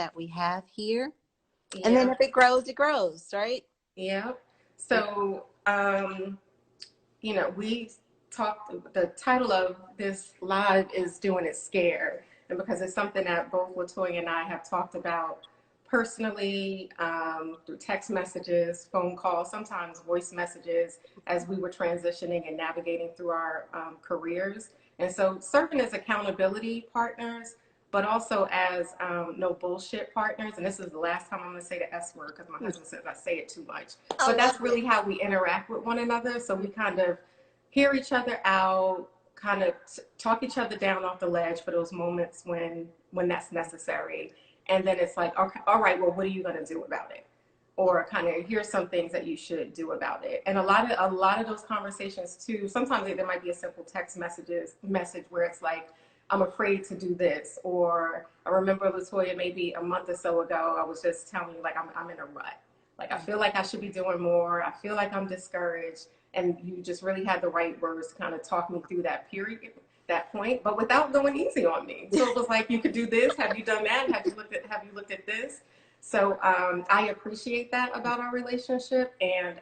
that we have here. And then Yeah. if it grows, it grows, right? Yeah. So, we talked, the title of this live is Doing It Scared. And because it's something that both Latoya and I have talked about personally, through text messages, phone calls, sometimes voice messages, as we were transitioning and navigating through our careers. And so serving as accountability partners, but also as no bullshit partners. And this is the last time I'm going to say the S word because my husband says I say it too much. I But love that's it. really how we interact with one another. So we kind of hear each other out, kind of talk each other down off the ledge for those moments when that's necessary. And then it's like, okay, all right, well, what are you going to do about it? Or kind of here's some things that you should do about it. And a lot of those conversations too, sometimes there might be a simple text message where it's like, I'm afraid to do this. Or I remember, Latoya, maybe a month or so ago, I was just telling you, like, I'm in a rut. Like, I feel like I should be doing more. I feel like I'm discouraged. And you just really had the right words to kind of talk me through that period, that point, but without going easy on me. So it was like, you could do this. Have you done that? Have you looked at this? So I appreciate that about our relationship. And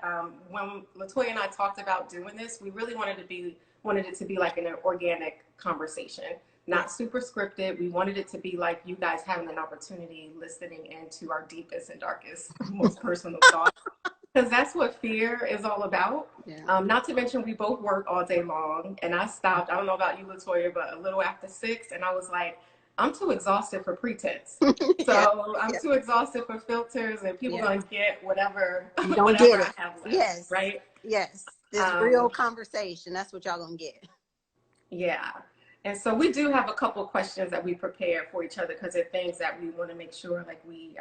when Latoya and I talked about doing this, we really wanted it to be like an organic conversation, not super scripted. We wanted it to be like you guys having an opportunity listening into our deepest and darkest, most personal thoughts. Because that's what fear is all about. Yeah. Not to mention, we both work all day long, and I stopped. I don't know about you, Latoya, but a little after 6, and I was like, I'm too exhausted for pretense. Yeah. So I'm Yeah. too exhausted for filters, and people Yeah. gonna get whatever You don't whatever get I it. have left, Yes. right? Yes. This real Um, conversation. That's what y'all gonna get. Yeah. And so we do have a couple of questions that we prepare for each other because they're things that we want to make sure like we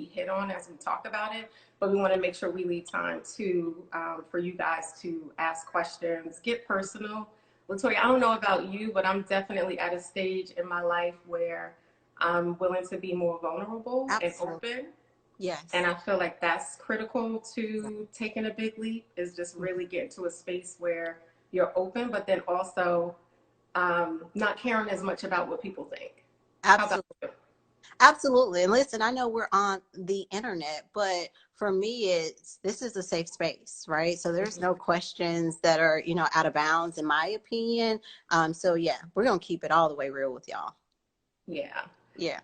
hit on as we talk about it. But we want to make sure we leave time to for you guys to ask questions, get personal. Latoya, I don't know about you, but I'm definitely at a stage in my life where I'm willing to be more vulnerable and Absolutely. open. And Yes. I feel like that's critical to taking a big leap is just really getting to a space where you're open, but then also not caring as much about what people think. How about Absolutely. you? Absolutely. And listen, I know we're on the internet, but for me, this is a safe space, right? So there's no Mhm. questions that are, out of bounds, in my opinion. So yeah, we're gonna keep it all the way real with y'all. Yeah. Yeah.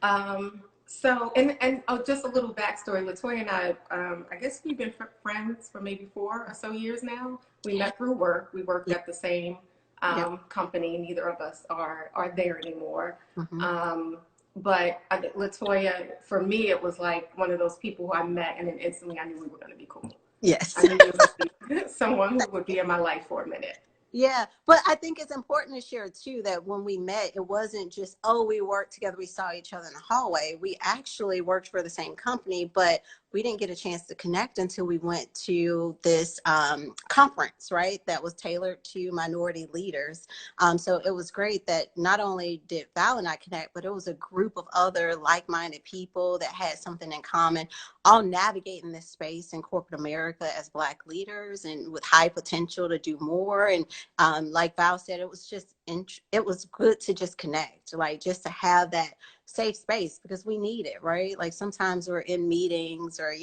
So, and oh, just a little backstory. Latoya and I guess we've been friends for maybe 4 or so years now. We met through work. We worked Yeah. at the same Yeah. company. Neither of us are there anymore. Hmm. Um, but Latoya, for me, it was like one of those people who I met, and then instantly I knew we were going to be cool. I Yes. knew you would be someone who would be in my life for a minute. Yeah, but I think it's important to share too that when we met, it wasn't just, oh, we worked together, we saw each other in the hallway. We actually worked for the same company, but we didn't get a chance to connect until we went to this conference, right? That was tailored to minority leaders. So it was great that not only did Val and I connect, but it was a group of other like-minded people that had something in common, all navigating this space in corporate America as Black leaders and with high potential to do more. And like Val said, it was just it was good to just connect, like just to have that safe space because we need it, right? Like sometimes we're in meetings or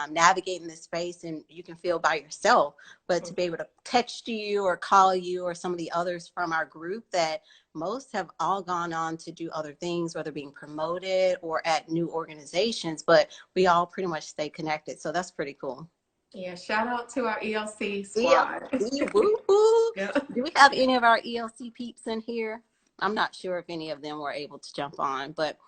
navigating this space and you can feel by yourself, but to be able to text you or call you or some of the others from our group that most have all gone on to do other things, whether being promoted or at new organizations, but we all pretty much stay connected, so that's pretty cool. Yeah, shout out to our ELC squad. ELC, woo-hoo. Yeah. Do we have any of our ELC peeps in here? I'm not sure if any of them were able to jump on, but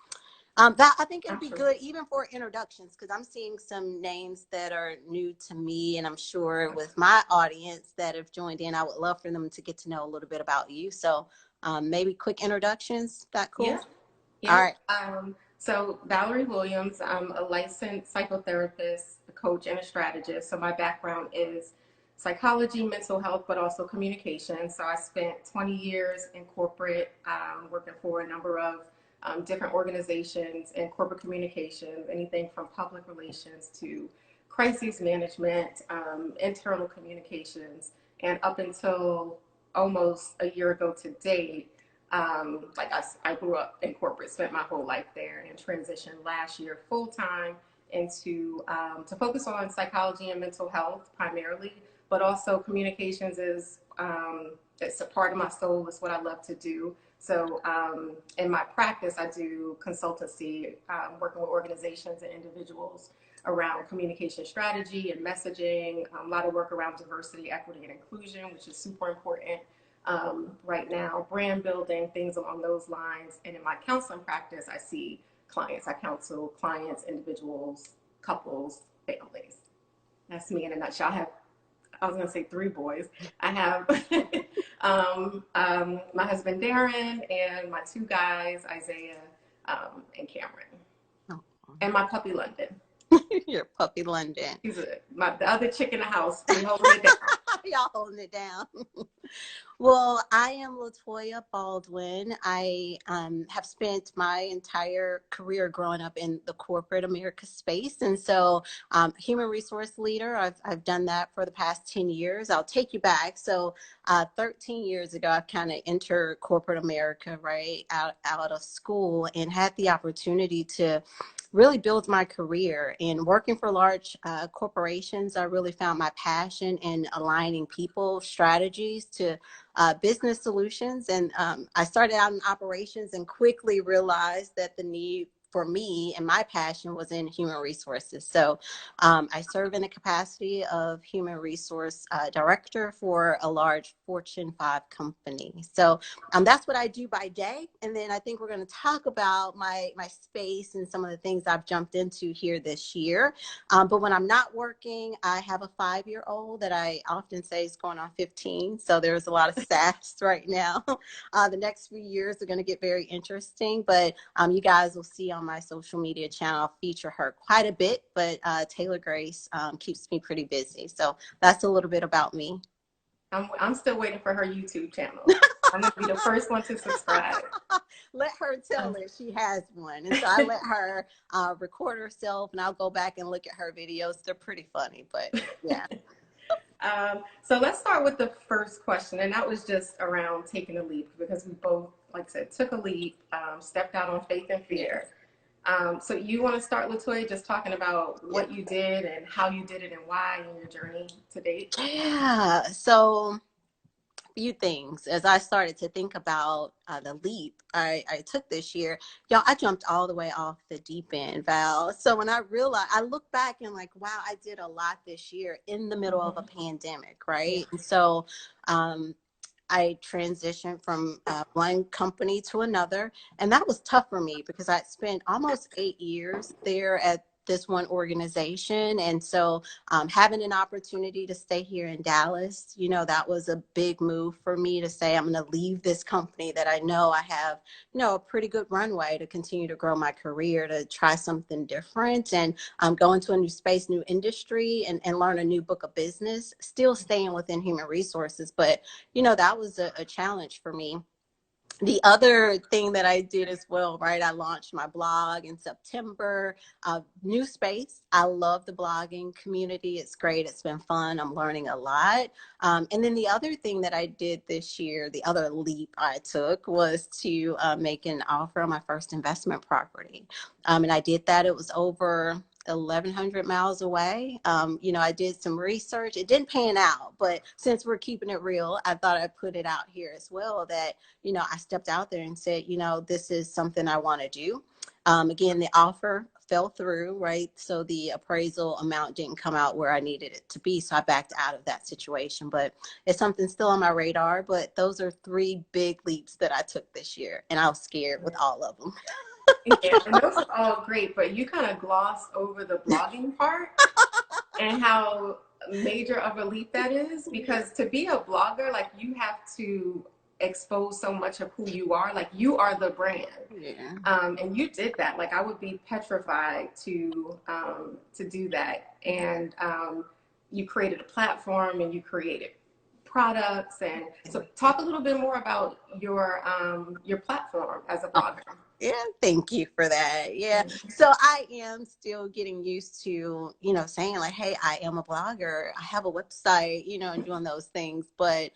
that I think it'd I'm be sure. good even for introductions because I'm seeing some names that are new to me, and I'm sure with my audience that have joined in, I would love for them to get to know a little bit about you. So maybe quick introductions. Is that Yeah. cool? All Yep. right. So Valerie Williams, I'm a licensed psychotherapist, a coach, and a strategist. So my background is psychology, mental health, but also communication. So I spent 20 years in corporate, working for a number of different organizations in corporate communications, anything from public relations to crisis management, internal communications, and up until almost a year ago to date, Like I grew up in corporate, spent my whole life there, and transitioned last year full time into to focus on psychology and mental health primarily, but also communications is it's a part of my soul. It's what I love to do. So in my practice, I do consultancy, working with organizations and individuals around communication strategy and messaging, a lot of work around diversity, equity, and inclusion, which is super important right now, brand building, things along those lines. And in my counseling practice, I see clients. I counsel clients, individuals, couples, families. That's me in a nutshell. I was going to say 3 boys. I have my husband, Darren, and my 2 guys, Isaiah and Cameron, Oh. and my puppy, London. Your puppy, London. He's the other chick in the house. We holding it down. Y'all holding it down. Well, I am Latoya Baldwin. I have spent my entire career growing up in the corporate America space. And so human resource leader, I've done that for the past 10 years. I'll take you back. So 13 years ago, I kind of entered corporate America, right, out of school, and had the opportunity to really build my career. In working for large corporations, I really found my passion in aligning people strategies to business solutions. And I started out in operations and quickly realized that the need for me and my passion was in human resources. So I serve in the capacity of human resource director for a large Fortune 5 company. So that's what I do by day. And then I think we're going to talk about my space and some of the things I've jumped into here this year. But when I'm not working, I have a 5-year-old that I often say is going on 15. So there's a lot of sass right now. The next few years are going to get very interesting, but you guys will see on my social media channel, I'll feature her quite a bit, but Taylor Grace keeps me pretty busy. So that's a little bit about me. I'm still waiting for her YouTube channel. I'm going to be the first one to subscribe. Let her tell it. She has one. And so I let her record herself, and I'll go back and look at her videos. They're pretty funny, but yeah. So let's start with the first question. And that was just around taking a leap, because we both, like I said, took a leap, stepped out on faith and fear. So you want to start, Latoya, just talking about what you did and how you did it and why in your journey to date? Yeah. So few things as I started to think about the leap I took this year. Y'all, I jumped all the way off the deep end, Val. So when I realized, I look back and like, wow, I did a lot this year in the middle of a pandemic, right? Yeah. And so I transitioned from one company to another. And that was tough for me because I spent almost 8 years there at this one organization. And so having an opportunity to stay here in Dallas, you know, that was a big move for me to say, I'm going to leave this company that I know I have, you know, a pretty good runway to continue to grow my career, to try something different and go into a new space, new industry, and learn a new book of business, still staying within human resources. But, you know, that was a challenge for me. The other thing that I did as well, right? I launched my blog in September, new space. I love the blogging community. It's great. It's been fun. I'm learning a lot. And then the other thing that I did this year, the other leap I took was to make an offer on my first investment property. And I did that. It was over 1,100 miles away. You know, I did some research. It didn't pan out, but since we're keeping it real, I thought I'd put it out here as well that, you know, I stepped out there and said, you know, this is something I want to do. Again, the offer fell through, right? So the appraisal amount didn't come out where I needed it to be. So I backed out of that situation, but it's something still on my radar. But those are 3 big leaps that I took this year, and I was scared with all of them. Yeah, and those are all great, but you kind of glossed over the blogging part and how major of a leap that is, because to be a blogger, like, you have to expose so much of who you are. Like, you are the brand. Yeah. And you did that. Like, I would be petrified to do that. And you created a platform and you created products. And so talk a little bit more about your platform as a blogger. Yeah, thank you for that. Yeah. So I am still getting used to, saying like, hey, I am a blogger. I have a website, and doing those things. But,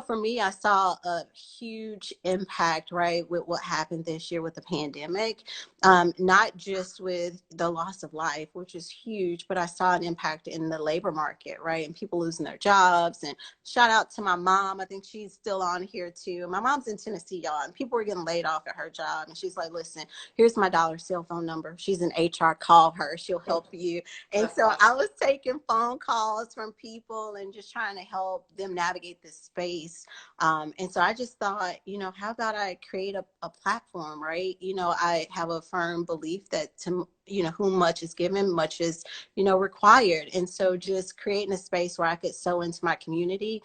for me, I saw a huge impact, right, with what happened this year with the pandemic. Not just with the loss of life, which is huge, but I saw an impact in the labor market, right? And people losing their jobs. And shout out to my mom. I think she's still on here too. My mom's in Tennessee, y'all, and people were getting laid off at her job. And she's like, listen, here's my dollar cell phone number. She's in HR. Call her. She'll help you. And so I was taking phone calls from people and just trying to help them navigate this space. And so I just thought, how about I create a platform, right? I have a firm belief that whom much is given, much is, required. And so just creating a space where I could sow into my community,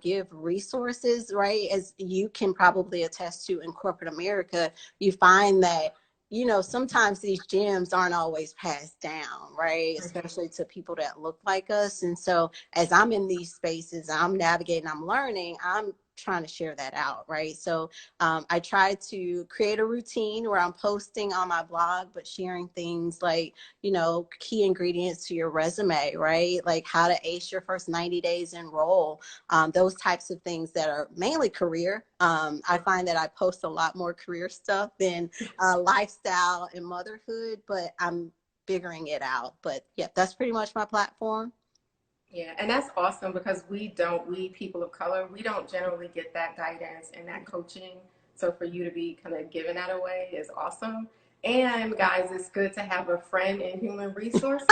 give resources, right? As you can probably attest to in corporate America, you find that sometimes these gems aren't always passed down, right? Especially to people that look like us. And so as I'm in these spaces, I'm navigating, I'm learning, I'm trying to share that out, right? So I try to create a routine where I'm posting on my blog, but sharing things like, key ingredients to your resume, right? Like how to ace your first 90 days in role, those types of things that are mainly career. I find that I post a lot more career stuff than lifestyle and motherhood, but I'm figuring it out. But yeah, that's pretty much my platform. Yeah, and that's awesome because we people of color, we don't generally get that guidance and that coaching. So for you to be kind of giving that away is awesome. And guys, it's good to have a friend in human resources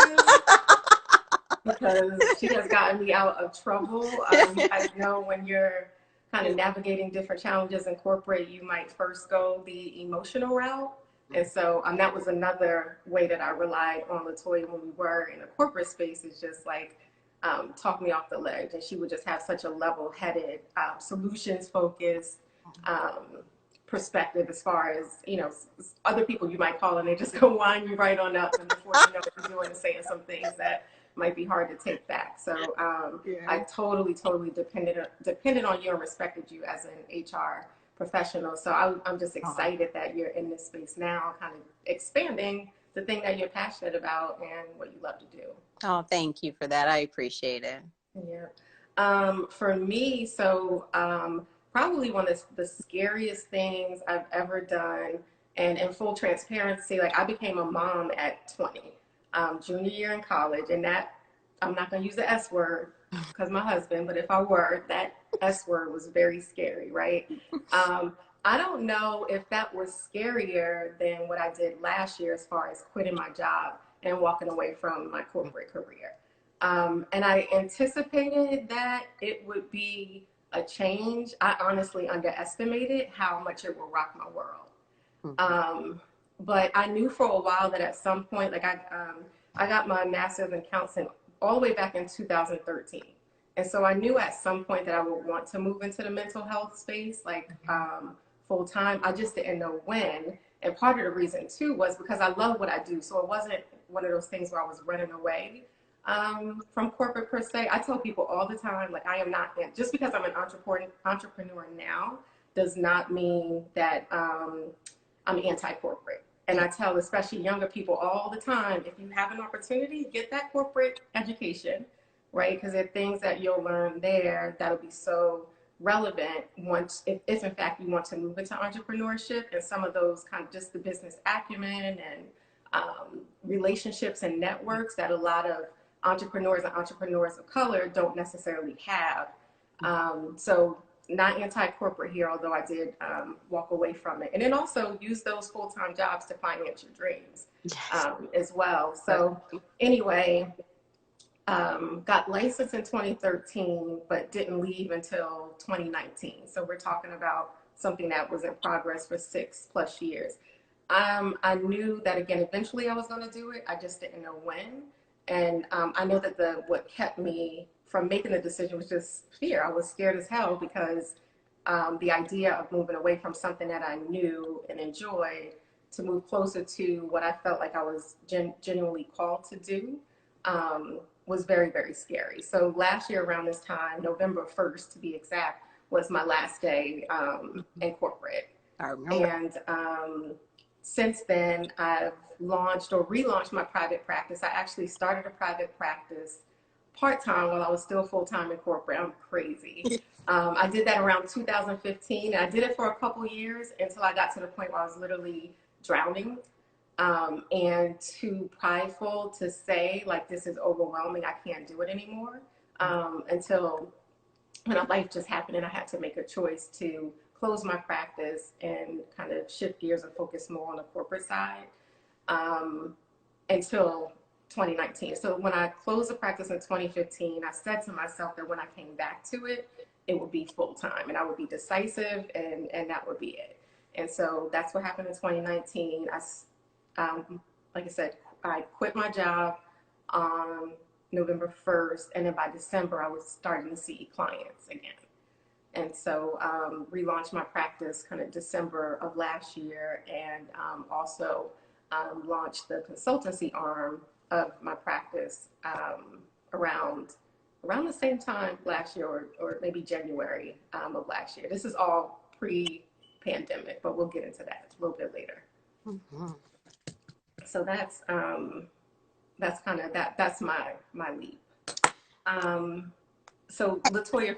because she has gotten me out of trouble. I know when you're kind of navigating different challenges in corporate, you might first go the emotional route. And so that was another way that I relied on Latoya when we were in a corporate space, is just like talk me off the ledge. And she would just have such a level-headed, solutions-focused perspective as far as, other people you might call and they just go wind you right on up. And before you know what you're doing and saying some things that might be hard to take back. So I totally depended on you and respected you as an HR professional. So I'm just excited that you're in this space now, kind of expanding the thing that you're passionate about and what you love to do. Oh, thank you for that. I appreciate it. Yeah. For me, so probably one of the scariest things I've ever done, and in full transparency, like I became a mom at 20, junior year in college, and that, I'm not going to use the S word because my husband, but if I were, that S word was very scary, right? I don't know if that was scarier than what I did last year as far as quitting my job and walking away from my corporate career. And I anticipated that it would be a change. I honestly underestimated how much it will rock my world. But I knew for a while that at some point, like I got my master's in counseling all the way back in 2013. And so I knew at some point that I would want to move into the mental health space, like full time. I just didn't know when. And part of the reason too was because I love what I do. So it wasn't one of those things where I was running away from corporate per se. I tell people all the time, like I am not, just because I'm an entrepreneur now does not mean that I'm anti-corporate. And I tell especially younger people all the time, if you have an opportunity, get that corporate education, right? Because there are things that you'll learn there that'll be so relevant once, if in fact you want to move into entrepreneurship, and some of those kind of just the business acumen and relationships and networks that a lot of entrepreneurs and entrepreneurs of color don't necessarily have. So not anti-corporate here, although I did walk away from it. And then also use those full-time jobs to finance your dreams as well. So anyway, got licensed in 2013, but didn't leave until 2019. So we're talking about something that was in progress for 6+ years. I knew that, again, eventually I was going to do it. I just didn't know when. And I know that what kept me from making the decision was just fear. I was scared as hell because the idea of moving away from something that I knew and enjoyed to move closer to what I felt like I was genuinely called to do was very, very scary. So last year around this time, November 1st to be exact, was my last day in corporate. I remember. And since then, I've launched or relaunched my private practice. I actually started a private practice part-time while I was still full-time in corporate. I'm crazy. I did that around 2015. And I did it for a couple years until I got to the point where I was literally drowning, and too prideful to say, like, this is overwhelming, I can't do it anymore, until when life just happened and I had to make a choice to close my practice and kind of shift gears and focus more on the corporate side, until 2019. So when I closed the practice in 2015, I said to myself that when I came back to it, it would be full time and I would be decisive, and that would be it. And so that's what happened in 2019. Like I said, I quit my job on November 1st, and then by December, I was starting to see clients again. And so relaunched my practice kind of December of last year, and also launched the consultancy arm of my practice around the same time last year, or maybe January of last year. This is all pre-pandemic, but we'll get into that a little bit later. Mm-hmm. So that's kind of that's my leap. So Latoya,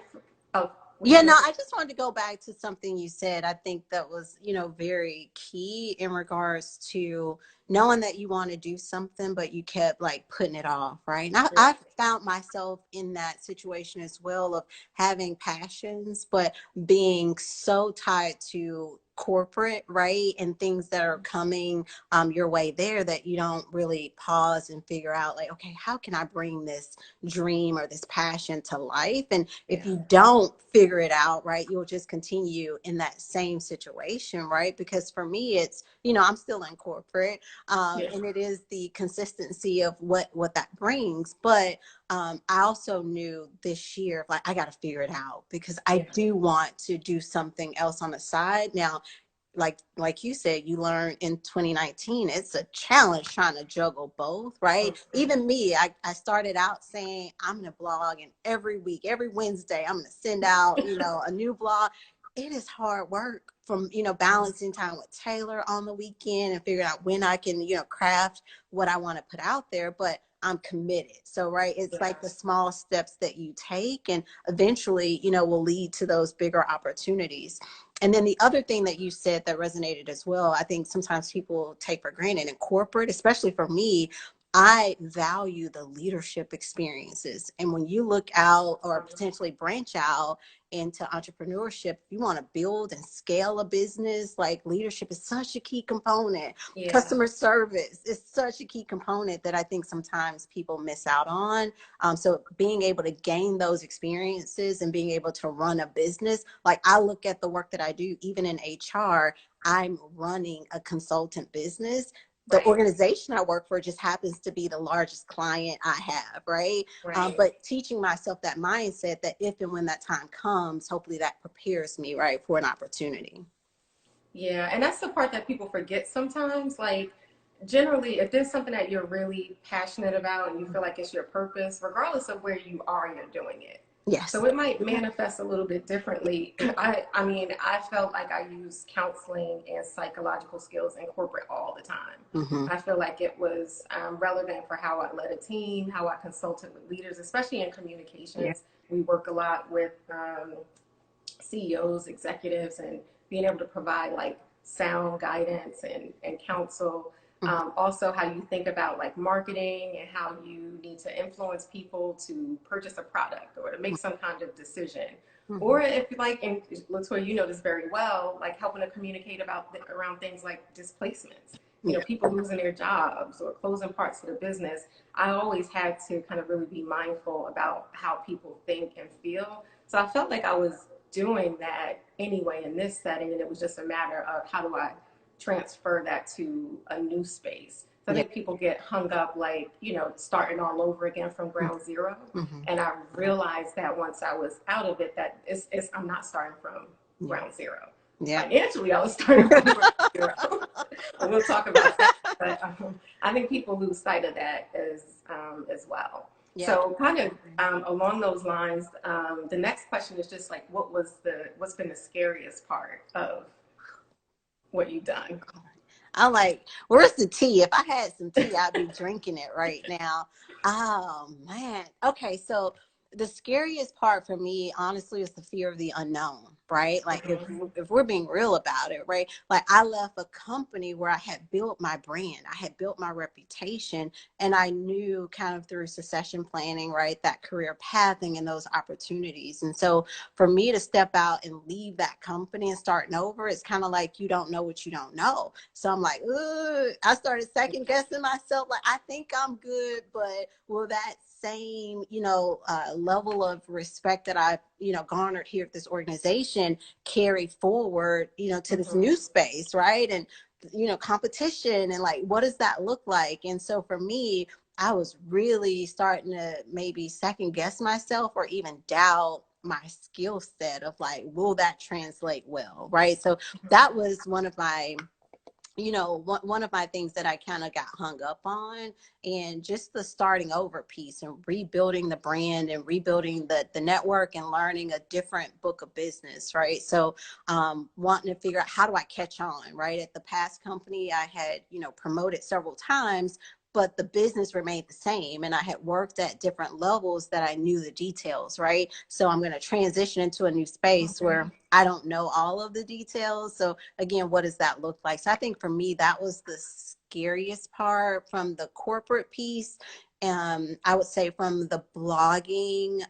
oh, yeah, no, I just wanted to go back to something you said. I think that was, very key in regards to knowing that you want to do something, but you kept like putting it off, right? And I found myself in that situation as well, of having passions, but being so tied to corporate, right? And things that are coming your way there, that you don't really pause and figure out, like, okay, how can I bring this dream or this passion to life? And if you don't figure it out, right, you'll just continue in that same situation, right? Because for me, it's, I'm still in corporate, and it is the consistency of what that brings. But I also knew this year, like, I got to figure it out, because I do want to do something else on the side. Now, like you said, you learned in 2019, it's a challenge trying to juggle both, right? Even me, I started out saying, I'm going to blog, and every week, every Wednesday, I'm going to send out, a new blog. It is hard work, from, balancing time with Taylor on the weekend and figuring out when I can, craft what I want to put out there. But I'm committed. So, right, it's like the small steps that you take, and eventually, will lead to those bigger opportunities. And then the other thing that you said that resonated as well, I think sometimes people take for granted in corporate, especially for me, I value the leadership experiences. And when you look out or potentially branch out into entrepreneurship, if you want to build and scale a business, like, leadership is such a key component. Customer service is such a key component that I think sometimes people miss out on. So being able to gain those experiences and being able to run a business, like, I look at the work that I do, even in HR, I'm running a consultant business. The organization I work for just happens to be the largest client I have, right? But teaching myself that mindset, that if and when that time comes, hopefully that prepares me, right, for an opportunity. Yeah, and that's the part that people forget sometimes. Like, generally, if there's something that you're really passionate about and you feel like it's your purpose, regardless of where you are, you're doing it. Yes. So it might manifest a little bit differently. I mean, I felt like I used counseling and psychological skills in corporate all the time. Mm-hmm. I feel like it was relevant for how I led a team, how I consulted with leaders, especially in communications. Yeah. We work a lot with CEOs, executives, and being able to provide like sound guidance and counsel. Also how you think about like marketing and how you need to influence people to purchase a product or to make some kind of decision. Or if like, and Latoya, you know this very well, like helping to communicate around things like displacements, people losing their jobs or closing parts of the business. I always had to kind of really be mindful about how people think and feel. So I felt like I was doing that anyway in this setting, and it was just a matter of how do I transfer that to a new space. So I think people get hung up, like, starting all over again from ground zero. And I realized that once I was out of it, that I'm not starting from ground zero. Financially, I was starting from ground zero. And we'll talk about that. But I think people lose sight of that as well. Yeah. So kind of along those lines, the next question is just like, what's been the scariest part of what you've done? I'm like, where's the tea? If I had some tea, I'd be drinking it right now. Oh man. Okay, so the scariest part for me, honestly, is the fear of the unknown, right? Like if we're being real about it, right? Like I left a company where I had built my brand, I had built my reputation, and I knew kind of through succession planning, right, that career pathing and those opportunities. And so for me to step out and leave that company and starting over, it's kind of like you don't know what you don't know. So I'm like, ugh. I started second guessing myself. Like, I think I'm good, but will that same, level of respect that I've, garnered here at this organization carry forward, to this Mm-hmm. new space, right? And, competition and like, what does that look like? And so for me, I was really starting to maybe second guess myself or even doubt my skill set of like, will that translate well, right? So that was one of my one of my things that I kind of got hung up on, and just the starting over piece and rebuilding the brand and rebuilding the network and learning a different book of business, right? So wanting to figure out how do I catch on, right? At the past company I had, promoted several times, but the business remained the same, and I had worked at different levels that I knew the details, right? So I'm going to transition into a new space Okay. where I don't know all of the details. So again, what does that look like? So I think for me, that was the scariest part from the corporate piece. I would say from the blogging,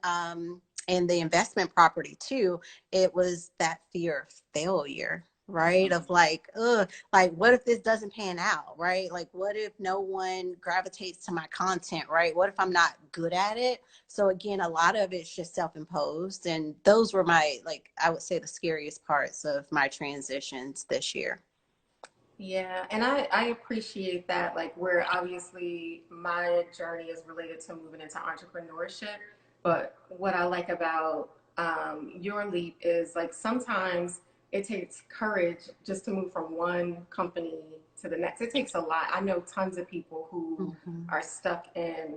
and the investment property too, it was that fear of failure, right? Of like, ugh, like what if this doesn't pan out, right? Like what if no one gravitates to my content, right? What if I'm not good at it? So again, a lot of it's just self-imposed, and those were my, like, I would say the scariest parts of my transitions this year. Yeah, and I appreciate that. Like, where obviously my journey is related to moving into entrepreneurship, but what I like about your leap is like sometimes it takes courage just to move from one company to the next. It takes a lot. I know tons of people who Mm-hmm. are stuck in,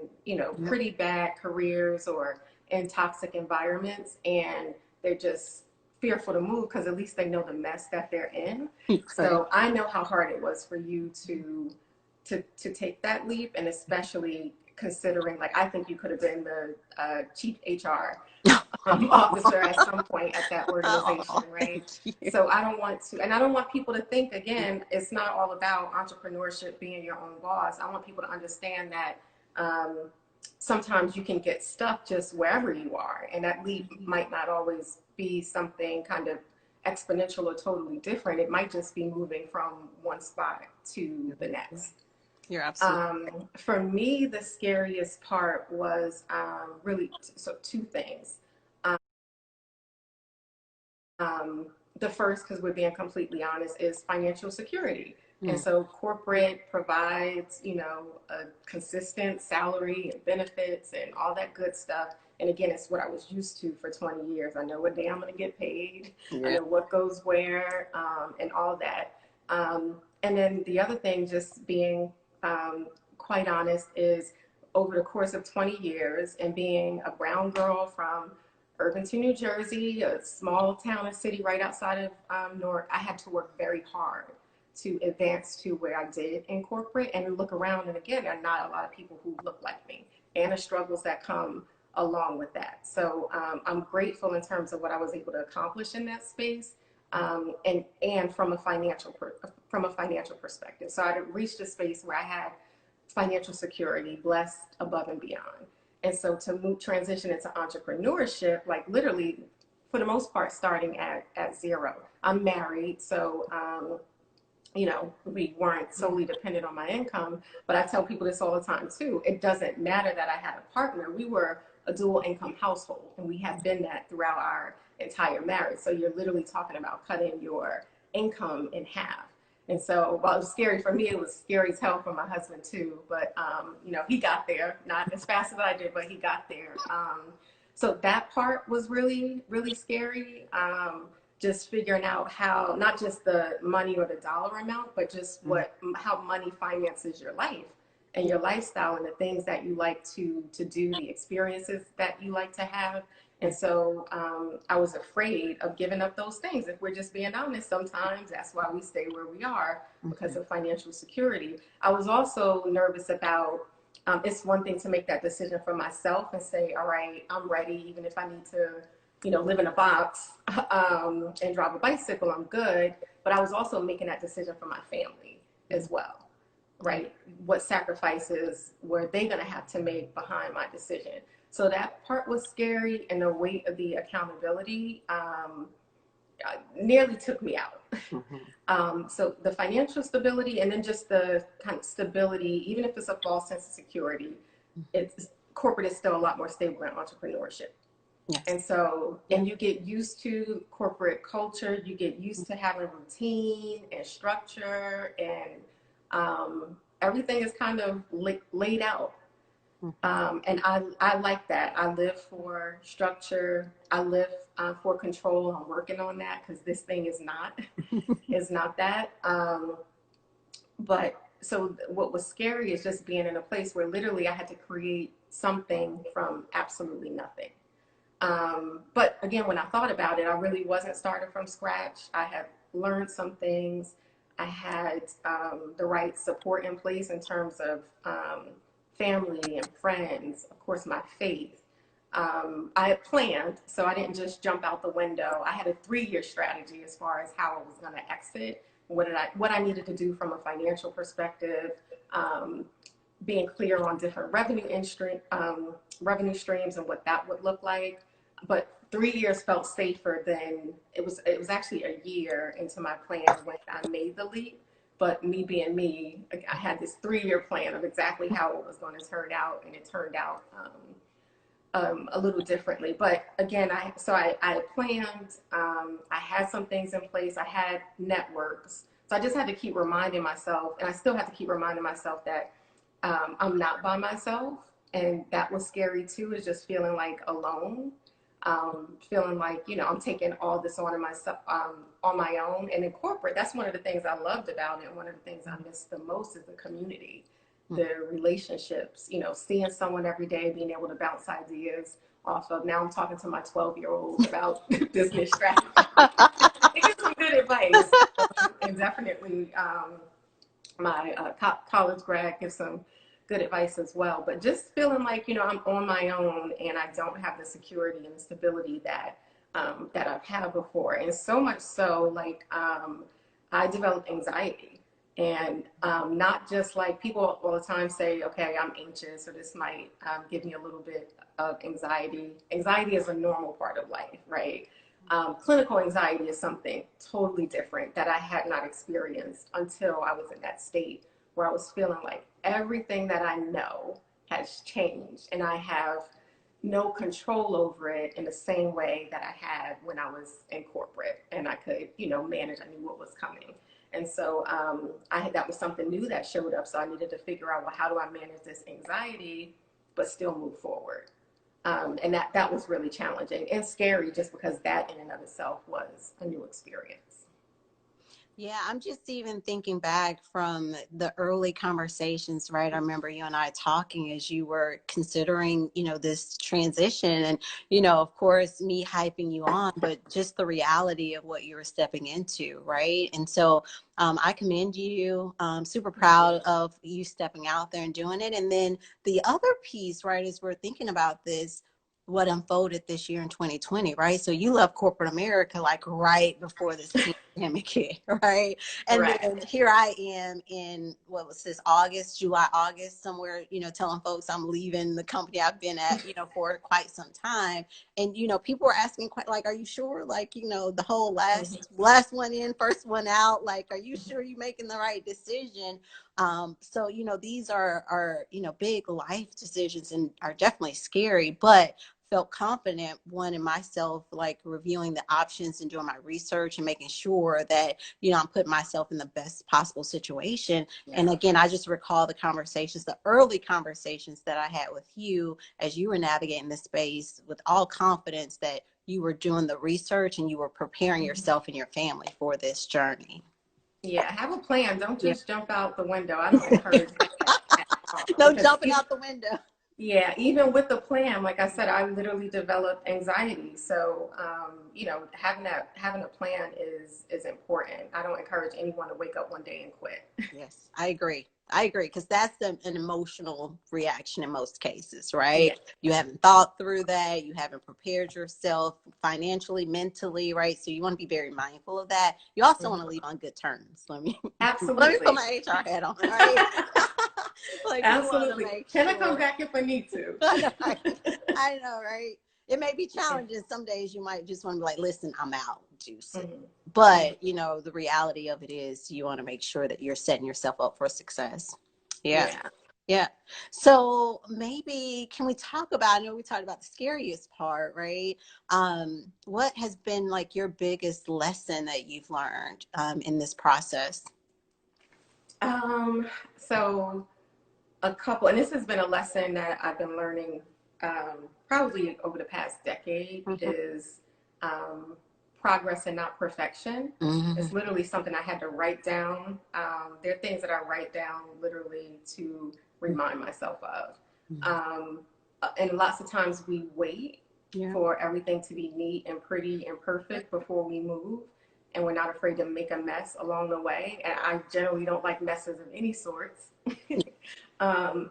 Yep. pretty bad careers or in toxic environments, and they're just fearful to move because at least they know the mess that they're in. Right. So I know how hard it was for you to take that leap, and especially considering, like, I think you could have been the chief HR officer at some point at that organization, Oh, thank right? you. So I don't want to, and I don't want people to think again, it's not all about entrepreneurship, being your own boss. I want people to understand that um, sometimes you can get stuck just wherever you are, and that leap might not always be something kind of exponential or totally different. It might just be moving from one spot to the next. You're absolutely For me, the scariest part was really so two things. Um, the first, because we're being completely honest, is financial security. And right. so corporate provides, a consistent salary and benefits and all that good stuff. And again, it's what I was used to for 20 years. I know what day I'm going to get paid. I Yeah. know what goes where, and all that. And then the other thing, just being quite honest, is over the course of 20 years and being a brown girl from Irvington, New Jersey, a small town or city right outside of Newark, I had to work very hard to advance to where I did in corporate, and look around. And again, there are not a lot of people who look like me, and the struggles that come along with that. So I'm grateful in terms of what I was able to accomplish in that space, and from a financial perspective. So I reached a space where I had financial security, blessed above and beyond. And so to transition into entrepreneurship, like literally, for the most part, starting at zero. I'm married, so we weren't solely dependent on my income. But I tell people this all the time too. It doesn't matter that I had a partner. We were a dual income household, and we have been that throughout our entire marriage. So you're literally talking about cutting your income in half. And so while it was scary for me, it was scary as hell for my husband too. But he got there, not as fast as I did, but he got there. So that part was really, really scary. Just figuring out how, not just the money or the dollar amount, but just how money finances your life and your lifestyle and the things that you like to do, the experiences that you like to have. And so I was afraid of giving up those things. If we're just being honest, sometimes that's why we stay where we are, because of financial security. I was also nervous about, it's one thing to make that decision for myself and say, all right, I'm ready, even if I need to, live in a box and drive a bicycle, I'm good. But I was also making that decision for my family as well, right? What sacrifices were they going to have to make behind my decision? So that part was scary, and the weight of the accountability nearly took me out. So the financial stability, and then just the kind of stability, even if it's a false sense of security, corporate is still a lot more stable than entrepreneurship. Yes. And so, and you get used to corporate culture, you get used to having routine and structure, and everything is kind of laid out. And I like that. I live for structure. I live for control. I'm working on that, because this thing is not that. But so what was scary is just being in a place where literally I had to create something from absolutely nothing. But again, when I thought about it, I really wasn't starting from scratch. I had learned some things. I had the right support in place in terms of family and friends, of course, my faith. I had planned, so I didn't just jump out the window. I had a 3-year strategy as far as how I was going to exit, what I needed to do from a financial perspective, being clear on different revenue streams and what that would look like. But 3 years felt safer than it was actually a year into my plan when I made the leap. But me being me, I had this 3-year plan of exactly how it was going to turn out, and it turned out a little differently. But again, I planned, I had some things in place, I had networks. So I just had to keep reminding myself, and I still have to keep reminding myself that I'm not by myself. And that was scary too, is just feeling like alone. Feeling like, I'm taking all this on myself, on my own. And in corporate, that's one of the things I loved about it. And one of the things I missed the most is the community, the relationships, seeing someone every day, being able to bounce ideas off of. Now I'm talking to my 12-year-old about business strategy. Give some good advice. And definitely my college grad gives some good advice as well. But just feeling like, I'm on my own, and I don't have the security and the stability that I've had before. And so much so, like, I developed anxiety. And not just like people all the time say, okay, I'm anxious, or this might give me a little bit of anxiety. Anxiety is a normal part of life, right? Clinical anxiety is something totally different that I had not experienced until I was in that state where I was feeling like everything that I know has changed, and I have no control over it in the same way that I had when I was in corporate, and I could, manage. I knew what was coming. And so that was something new that showed up. So I needed to figure out, well, how do I manage this anxiety, but still move forward? And that was really challenging and scary, just because that in and of itself was a new experience. Yeah, I'm just even thinking back from the early conversations, right? I remember you and I talking as you were considering, this transition, and, of course, me hyping you on, but just the reality of what you were stepping into, right? And so I commend you. Super proud of you stepping out there and doing it. And then the other piece, right, is we're thinking about this, what unfolded this year in 2020, right? So you left corporate America like right before this pandemic hit, right? And then here I am in, what was this, July, August, somewhere, telling folks I'm leaving the company I've been at, for quite some time. And, people were asking quite like, are you sure? Like, the whole last one in, first one out, like, are you sure you're making the right decision? So, these are, big life decisions, and are definitely scary, but felt confident, one, in myself, like reviewing the options and doing my research and making sure that, I'm putting myself in the best possible situation. Yeah. And again, I just recall the early conversations that I had with you as you were navigating this space, with all confidence that you were doing the research and you were preparing yourself and your family for this journey. Yeah, have a plan. Don't just jump out the window. I don't encourage that. No jumping out the window. Yeah, even with the plan, like I said, I literally developed anxiety. So, you know, having a plan is important. I don't encourage anyone to wake up one day and quit. Yes, I agree. I agree, because that's an emotional reaction in most cases, right? Yeah. You haven't thought through that. You haven't prepared yourself financially, mentally, right? So you want to be very mindful of that. You also want to Mhm. leave on good terms. Let me put Absolutely. my HR hat on, right? Like, you want to Absolutely. make Can I come sure. back if I need to? I know, right? I know, right? It may be challenging. Some days you might just want to be like, listen, I'm out, juice it. Mhm. Mhm. But, the reality of it is you want to make sure that you're setting yourself up for success. Yeah. Yeah. Yeah. So maybe can we talk about, I know we talked about the scariest part, right? What has been like your biggest lesson that you've learned in this process? Um, so a couple, and this has been a lesson that I've been learning probably over the past decade Mm-hmm. is um, progress and not perfection. It's Mm-hmm. literally something I had to write down. There are things that I write down literally to remind myself of. Um, and lots of times we wait Yeah. for everything to be neat and pretty and perfect before we move. And we're not afraid to make a mess along the way. And I generally don't like messes of any sorts. um,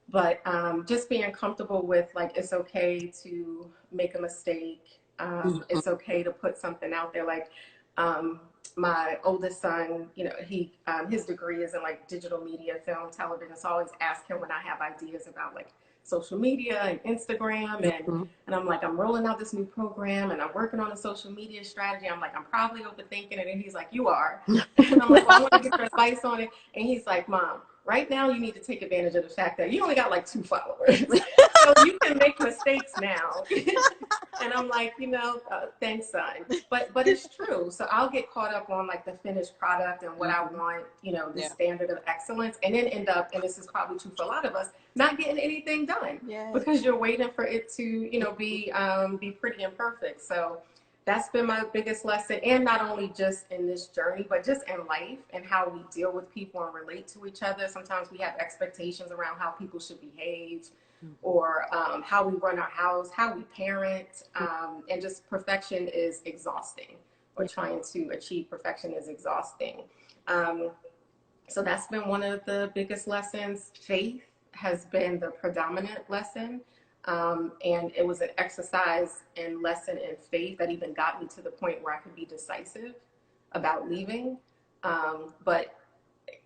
but just being comfortable with like it's okay to make a mistake. Mm-hmm. It's okay to put something out there. Like um, my oldest son, he his degree is in like digital media, film, television. So I always ask him when I have ideas about like social media and Instagram and I'm like, I'm rolling out this new program and I'm working on a social media strategy. I'm like, I'm probably overthinking it. And he's like, you are. And I'm like, well, I want to get your advice on it. And he's like, Mom, right now you need to take advantage of the fact that you only got like 2 followers. So you can make mistakes now. And I'm like, thanks, son. But it's true. So I'll get caught up on like the finished product and what I Mm-hmm. want, the Yeah. standard of excellence, and then end up, and this is probably true for a lot of us, not getting anything done Yeah. because you're waiting for it to, be pretty and perfect. So that's been my biggest lesson, and not only just in this journey, but just in life and how we deal with people and relate to each other. Sometimes we have expectations around how people should behave or how we run our house, how we parent, and just perfection is exhausting, or Yeah. trying to achieve perfection is exhausting. Um, so that's been one of the biggest lessons. Faith has been the predominant lesson. And it was an exercise and lesson in faith that even got me to the point where I could be decisive about leaving. But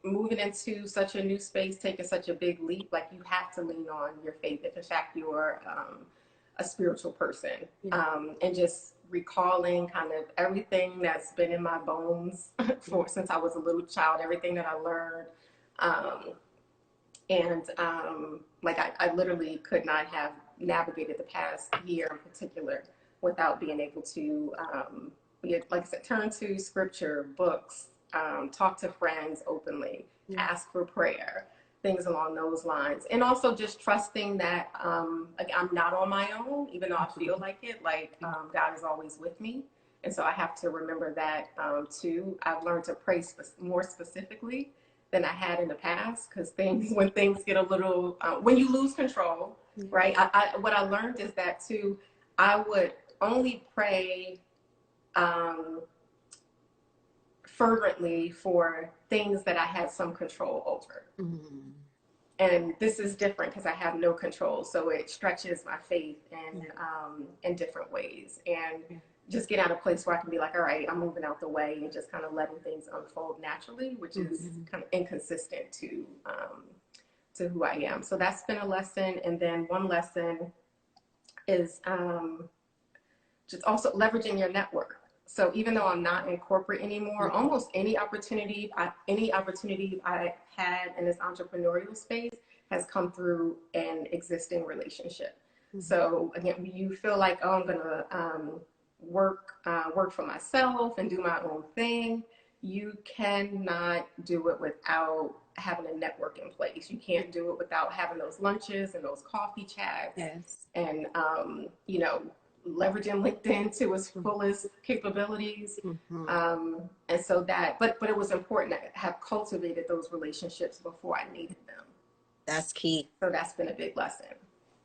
moving into such a new space, taking such a big leap, like you have to lean on your faith if in fact you're a spiritual person. Yeah. And just recalling kind of everything that's been in my bones for since I was a little child, everything that I learned. Um, and like I literally could not have navigated the past year in particular without being able to, like I said, turn to scripture, books, talk to friends openly, Yeah. ask for prayer, things along those lines. And also just trusting that like I'm not on my own, even though I feel like it, like God is always with me. And so I have to remember that too. I've learned to pray more specifically than I had in the past, because when things get a little, when you lose control, Yeah. right? What I learned is that too, I would only pray um, fervently for things that I had some control over. Mm-hmm. And this is different because I have no control, so it stretches my faith Yeah. in different ways, and Yeah. just get out of a place where I can be like, all right, I'm moving out the way and just kind of letting things unfold naturally, which is Mm-hmm. kind of inconsistent to who I am. So that's been a lesson, and then one lesson is just also leveraging your network. So even though I'm not in corporate anymore, almost any opportunity I had in this entrepreneurial space has come through an existing relationship. Mm-hmm. So again, you feel like, oh, I'm gonna work for myself and do my own thing. You cannot do it without having a network in place. You can't do it without having those lunches and those coffee chats, Yes. and leveraging LinkedIn to its fullest capabilities. Mm-hmm. And so but it was important to have cultivated those relationships before I needed them. That's key. So that's been a big lesson.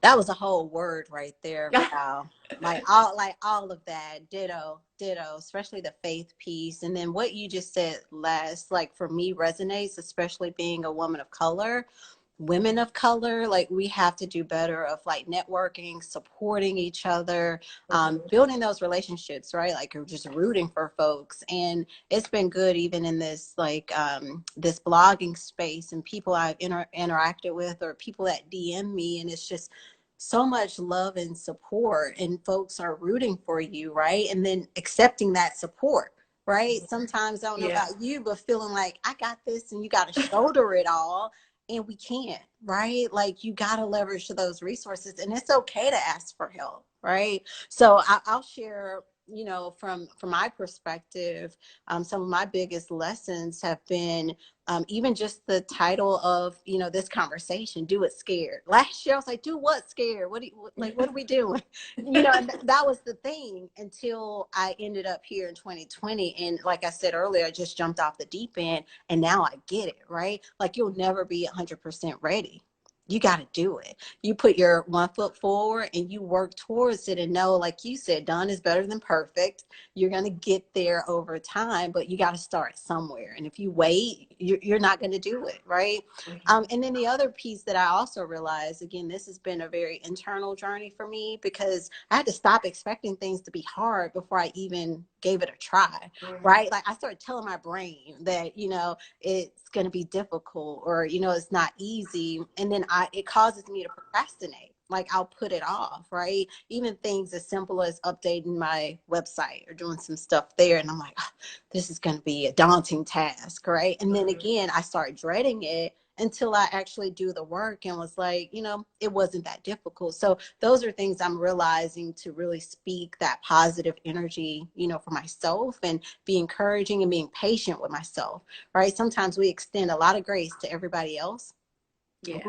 That was a whole word right there. Wow. Like all of that. Ditto, ditto, especially the faith piece. And then what you just said last, like for me resonates, especially being a woman of color. Women of color, like we have to do better of like networking, supporting each other, building those relationships, right? Like you're just rooting for folks. And it's been good even in this like this blogging space and people I've interacted with or people that DM me, and it's just so much love and support, and folks are rooting for you, right? And then accepting that support, right? Sometimes I don't know Yeah. about you, but feeling like I got this and you got to shoulder it all, and we can't, right? Like you got to leverage those resources, and it's okay to ask for help, right? So I'll share, you know, from my perspective, some of my biggest lessons have been even just the title of, you know, this conversation, do it scared. Last year I was like, do what scared? What are we doing? You know, and that was the thing until I ended up here in 2020. And like I said earlier, I just jumped off the deep end and now I get it, right? Like you'll never be 100% ready. You got to do it. You put your one foot forward and you work towards it, and know, like you said, done is better than perfect. You're going to get there over time, but you got to start somewhere. And if you wait, you're not going to do it, right? And then the other piece that I also realized, again, this has been a very internal journey for me, because I had to stop expecting things to be hard before I even gave it a try, right? Like I started telling my brain that, you know, it's going to be difficult, or, you know, it's not easy. And then it causes me to procrastinate. Like I'll put it off, right? Even things as simple as updating my website or doing some stuff there. And I'm like, oh, this is going to be a daunting task, right? And then again, I start dreading it until I actually do the work and was like, you know, it wasn't that difficult. So those are things I'm realizing to really speak that positive energy, you know, for myself, and be encouraging and being patient with myself, right? Sometimes we extend a lot of grace to everybody else,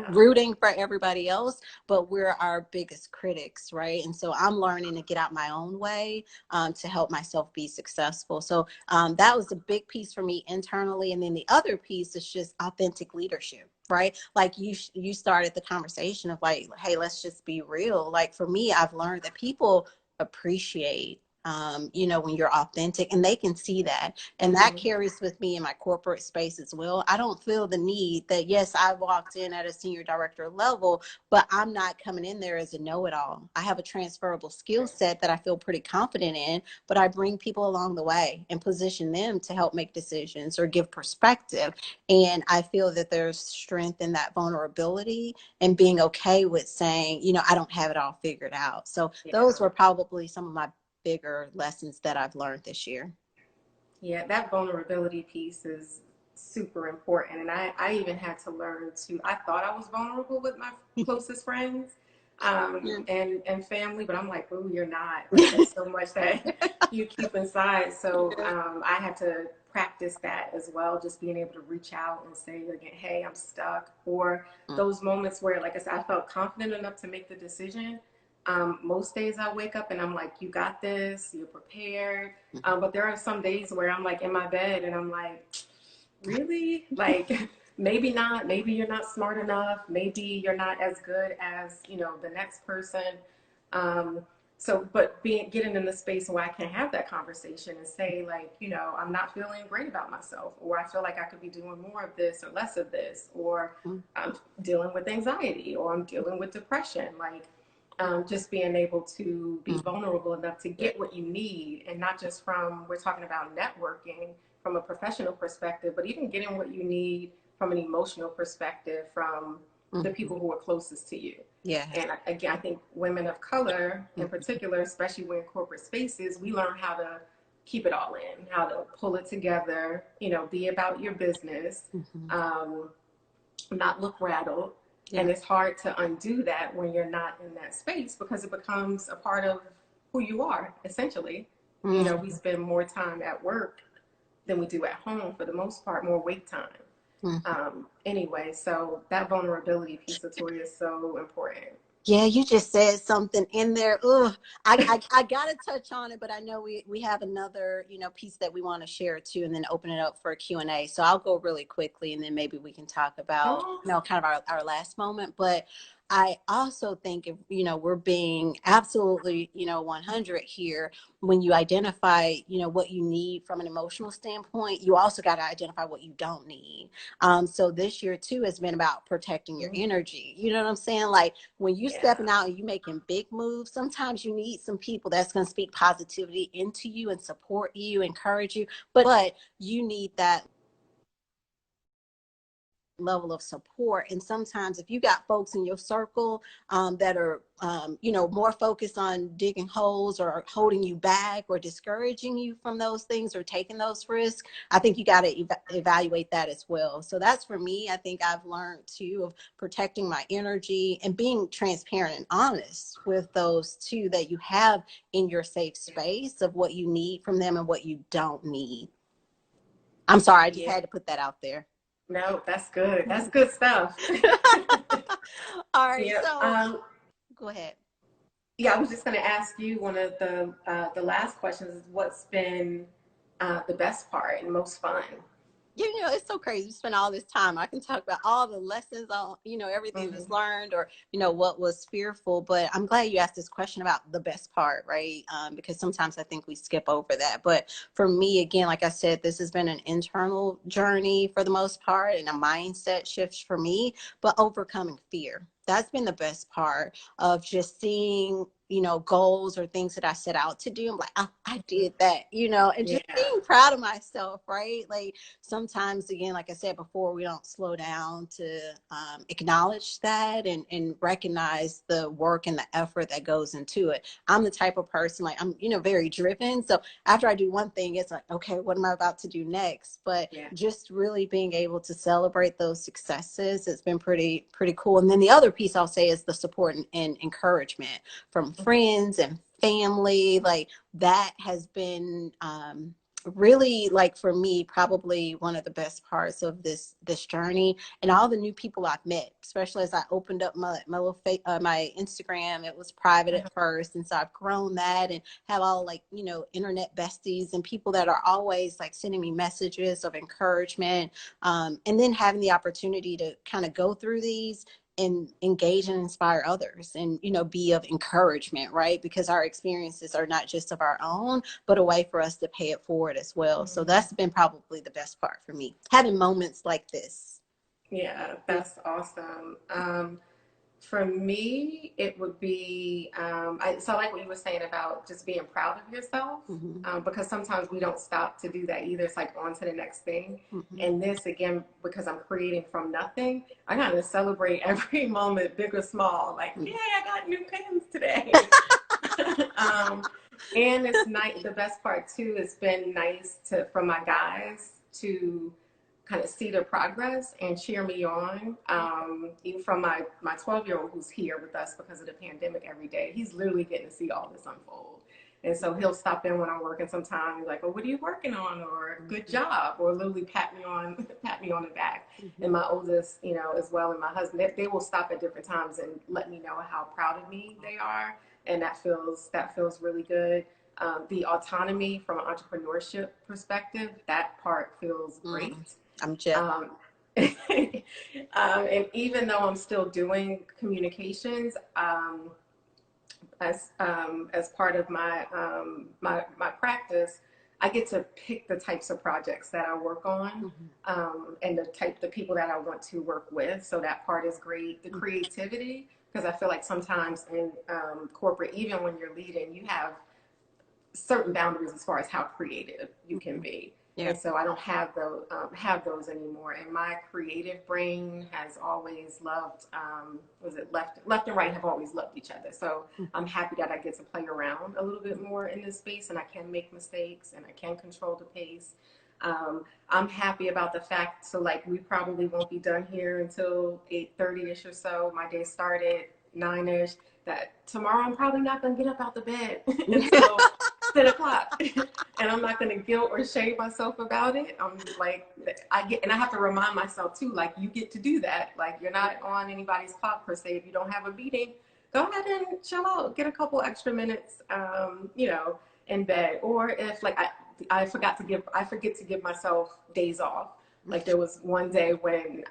rooting for everybody else, but we're our biggest critics, right? And so I'm learning to get out my own way, to help myself be successful. So that was a big piece for me internally. And then the other piece is just authentic leadership, right? Like you started the conversation of like, hey, let's just be real. Like for me, I've learned that people appreciate, you know, when you're authentic, and they can see that. And that carries with me in my corporate space as well. I don't feel the need that, yes, I walked in at a senior director level, but I'm not coming in there as a know-it-all. I have a transferable skill set that I feel pretty confident in, but I bring people along the way and position them to help make decisions or give perspective. And I feel that there's strength in that vulnerability and being okay with saying, you know, I don't have it all figured out. So those were probably some of my bigger lessons that I've learned this year. Yeah, that vulnerability piece is super important. And I even had to learn to, I thought I was vulnerable with my closest friends, and family, but I'm like, oh, you're not. Like, there's so much that you keep inside. So I had to practice that as well, just being able to reach out and say again, hey, I'm stuck. Or those moments where, like I said, I felt confident enough to make the decision. Most days I wake up and I'm like, you got this, you're prepared. But there are some days where I'm like in my bed and I'm like, really? Like, maybe not. Maybe you're not smart enough. Maybe you're not as good as, you know, the next person. But getting in the space where I can have that conversation and say, like, you know, I'm not feeling great about myself, or I feel like I could be doing more of this or less of this, or I'm dealing with anxiety, or I'm dealing with depression. Like, just being able to be vulnerable enough to get what you need, and not just from, we're talking about networking from a professional perspective, but even getting what you need from an emotional perspective from the people who are closest to you. Yeah. And again, I think women of color in particular, especially when in corporate spaces, we learn how to keep it all in, how to pull it together, you know, be about your business, not look rattled. Yeah. And it's hard to undo that when you're not in that space, because it becomes a part of who you are, essentially. You know, we spend more time at work than we do at home for the most part, more wait time. Anyway, so that vulnerability piece, Latoya, is so important. Yeah, you just said something in there. Ugh, I got to touch on it, but I know we have another, you know, piece that we want to share too, and then open it up for a Q&A. So I'll go really quickly, and then maybe we can talk about, you know, kind of our last moment. But I also think if, we're being absolutely, 100 here, when you identify, what you need from an emotional standpoint, you also got to identify what you don't need. So this year too has been about protecting your energy. You know what I'm saying? Like when you stepping Yeah. out and you making big moves, sometimes you need some people that's going to speak positivity into you and support you, encourage you, but you need that level of support. And sometimes if you got folks in your circle that are more focused on digging holes or holding you back or discouraging you from those things or taking those risks, I think you got to evaluate that as well. So that's for me. I think I've learned too of protecting my energy and being transparent and honest with those two that you have in your safe space of what you need from them and what you don't need. I'm sorry, I just Yeah. had to put that out there. No, that's good. That's good stuff. All right, Yeah. so go ahead. Yeah, I was just going to ask you one of the last questions is what's been the best part and most fun? It's so crazy. We spend all this time. I can talk about all the lessons on, everything that's Mm-hmm. learned or, what was fearful. But I'm glad you asked this question about the best part, right? Because sometimes I think we skip over that. But for me, again, like I said, this has been an internal journey for the most part and a mindset shift for me, but overcoming fear. That's been the best part of just seeing, goals or things that I set out to do. I'm like, I did that, and just Yeah. being proud of myself, right? Like, sometimes, again, like I said before, we don't slow down to acknowledge that and recognize the work and the effort that goes into it. I'm the type of person, like, I'm, very driven. So after I do one thing, it's like, okay, what am I about to do next? But Yeah. just really being able to celebrate those successes, it's been pretty cool. And then the other piece I'll say is the support and encouragement from friends and family. Like that has been really, like, for me, probably one of the best parts of this journey, and all the new people I've met, especially as I opened up my little my Instagram. It was private at first, and so I've grown that and have all, like, internet besties and people that are always like sending me messages of encouragement, and then having the opportunity to kind of go through these and engage and inspire others and be of encouragement, right? Because our experiences are not just of our own, but a way for us to pay it forward as well. So Mm-hmm. that's been probably the best part for me, having moments like this. Yeah, that's awesome. For me, it would be, so I like what you were saying about just being proud of yourself, Mm-hmm. because sometimes we don't stop to do that either. It's like on to the next thing. Mm-hmm. And this, again, because I'm creating from nothing, I kind of celebrate every moment, big or small. Like, Mm-hmm. yay, I got new pens today. um, and it's nice. The best part, too, it's been nice for my guys to kind of see the progress and cheer me on. Even from my 12-year-old who's here with us because of the pandemic every day, he's literally getting to see all this unfold. And so he'll stop in when I'm working sometimes, like, "Oh, what are you working on?" or "Good job," or literally pat me on the back. Mm-hmm. And my oldest, as well, and my husband, they will stop at different times and let me know how proud of me they are, and that feels really good. The autonomy from an entrepreneurship perspective, that part feels Mm-hmm. great. I'm jealous. Um, and even though I'm still doing communications as part of my practice, I get to pick the types of projects that I work on, Mm-hmm. and the people that I want to work with. So that part is great. The creativity, because I feel like sometimes in corporate, even when you're leading, you have certain boundaries as far as how creative you can Mm-hmm. be. Yeah. And so I don't have those anymore. And my creative brain has always loved, was it left and right have always loved each other. So I'm happy that I get to play around a little bit more in this space, and I can make mistakes and I can control the pace. I'm happy about the fact, so like we probably won't be done here until 8:30ish or so. My day started 9ish. That tomorrow I'm probably not gonna get up out the bed until 10 o'clock. And I'm not going to guilt or shame myself about it. I'm like, and I have to remind myself too, like, you get to do that. Like, you're not on anybody's clock per se. If you don't have a meeting, go ahead and chill out, get a couple extra minutes, in bed. Or if like I forget to give myself days off. Like there was one day when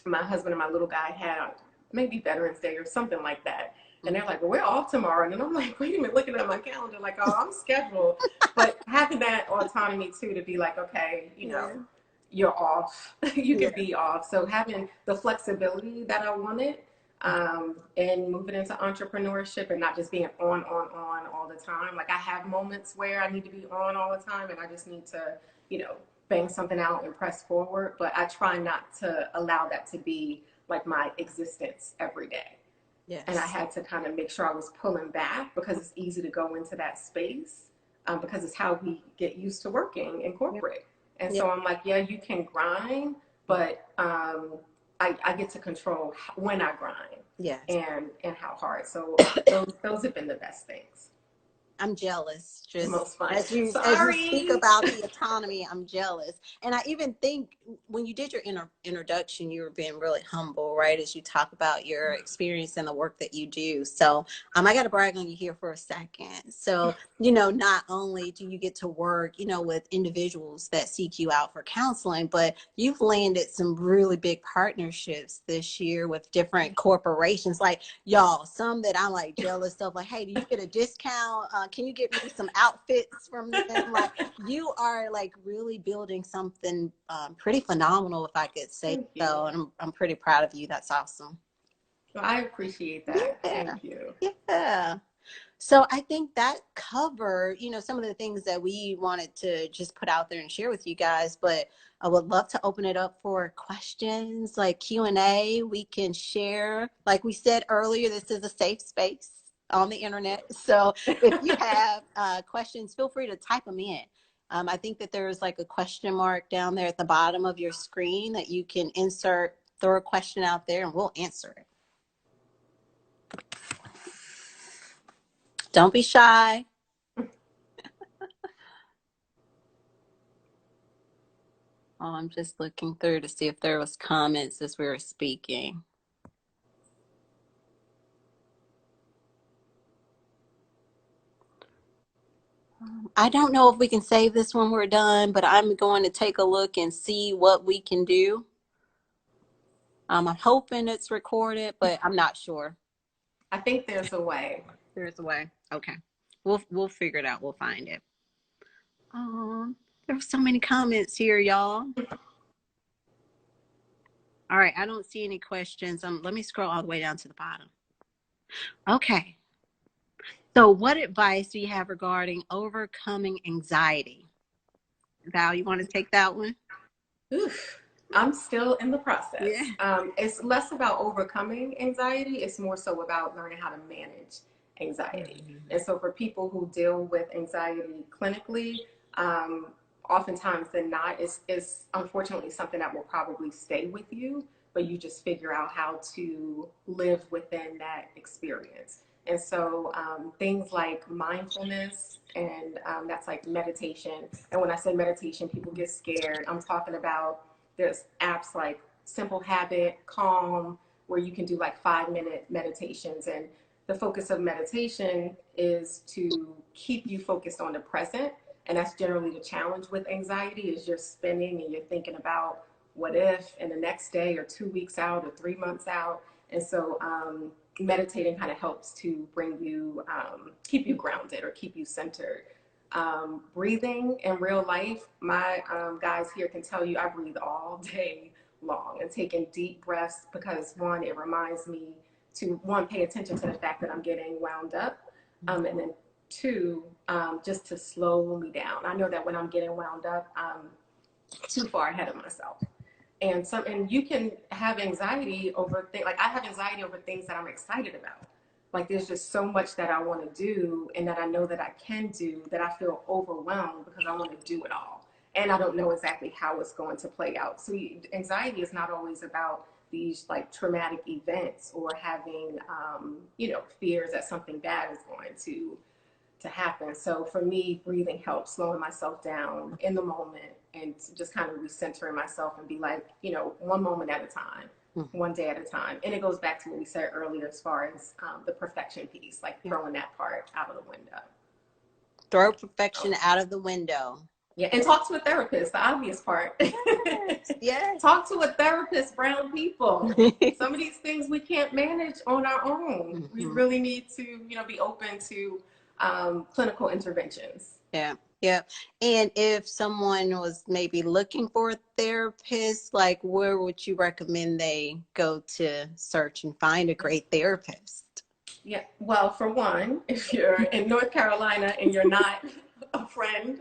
my husband and my little guy had maybe Veterans Day or something like that. And they're like, well, we're off tomorrow. And then I'm like, wait a minute, looking at my calendar, like, oh, I'm scheduled. But having that autonomy too, to be like, okay, you know, Yeah. you're off, you Yeah. can be off. So having the flexibility that I wanted, and moving into entrepreneurship and not just being on all the time. Like I have moments where I need to be on all the time and I just need to, you know, bang something out and press forward. But I try not to allow that to be like my existence every day. And I Yes. had to kind of make sure I was pulling back because it's easy to go into that space, because it's how we get used to working in Yep. corporate. And Yep. so I'm like, yeah, you can grind, but I get to control when I grind Yes. and how hard. So those have been the best things. I'm jealous. The Just most fun. as you speak Sorry. about the autonomy, I'm jealous. And I even think when you did your introduction, you were being really humble, right? As you talk about your experience and the work that you do. So I got to brag on you here for a second. So, not only do you get to work, with individuals that seek you out for counseling, but you've landed some really big partnerships this year with different corporations. Like, y'all, some that I'm like jealous of, like, hey, do you get a discount? Can you get me some outfits from them? Like, you are like really building something pretty phenomenal, if I could say Thank you. so. And I'm pretty proud of you. That's awesome. Well, I appreciate that. Yeah. Thank you. Yeah. So I think that covered, some of the things that we wanted to just put out there and share with you guys. But I would love to open it up for questions, like Q&A. We can share. Like we said earlier, this is a safe space on the internet. So if you have questions, feel free to type them in. I think that there's like a question mark down there at the bottom of your screen that you can insert, throw a question out there, and we'll answer it. Don't be shy. Oh, I'm just looking through to see if there was comments as we were speaking. I don't know if we can save this when we're done, but I'm going to take a look and see what we can do. I'm hoping it's recorded, but I'm not sure. I think there's a way. There's a way. Okay. We'll figure it out. We'll find it. There were so many comments here, y'all. All right, I don't see any questions. Let me scroll all the way down to the bottom. Okay. So, what advice do you have regarding overcoming anxiety? Val, you want to take that one? Oof. I'm still in the Yeah. process. It's less about overcoming anxiety, it's more so about learning how to manage anxiety. Mm-hmm. And so, for people who deal with anxiety clinically, um, oftentimes than not, is unfortunately something that will probably stay with you, but you just figure out how to live within that experience. And so, things like mindfulness, and that's like meditation. And when I say meditation, people get scared. I'm talking about there's apps like Simple Habit, Calm, where you can do like 5-minute meditations. And the focus of meditation is to keep you focused on the present. And that's generally the challenge with anxiety is you're spinning and you're thinking about what if and the next day or 2 weeks out or 3 months out. And so meditating kind of helps to bring you, keep you grounded or keep you centered. Breathing in real life, my guys here can tell you I breathe all day long and taking deep breaths because one, it reminds me to one, pay attention to the fact that I'm getting wound up, and then two, just to slow me down. I know that when I'm getting wound up, I'm too far ahead of myself. And you can have anxiety over things. Like I have anxiety over things that I'm excited about. Like there's just so much that I want to do and that I know that I can do that I feel overwhelmed because I want to do it all and I don't know exactly how it's going to play out. So anxiety is not always about these like traumatic events or having fears that something bad is going to happen. So for me, breathing helps, slowing myself down in the moment and just kind of recentering myself and be like, one moment at a time, one day at a time. And it goes back to what we said earlier as far as the perfection piece, like throwing that part out of the window. Throw perfection out of the window. Yeah, and talk to a therapist, the obvious part. Yes, yes. Talk to a therapist, brown people. Some of these things we can't manage on our own. We Mhm. really need to, be open to clinical interventions. Yeah, yeah. And if someone was maybe looking for a therapist, like where would you recommend they go to search and find a great therapist? Yeah, well, for one, if you're in North Carolina and you're not a friend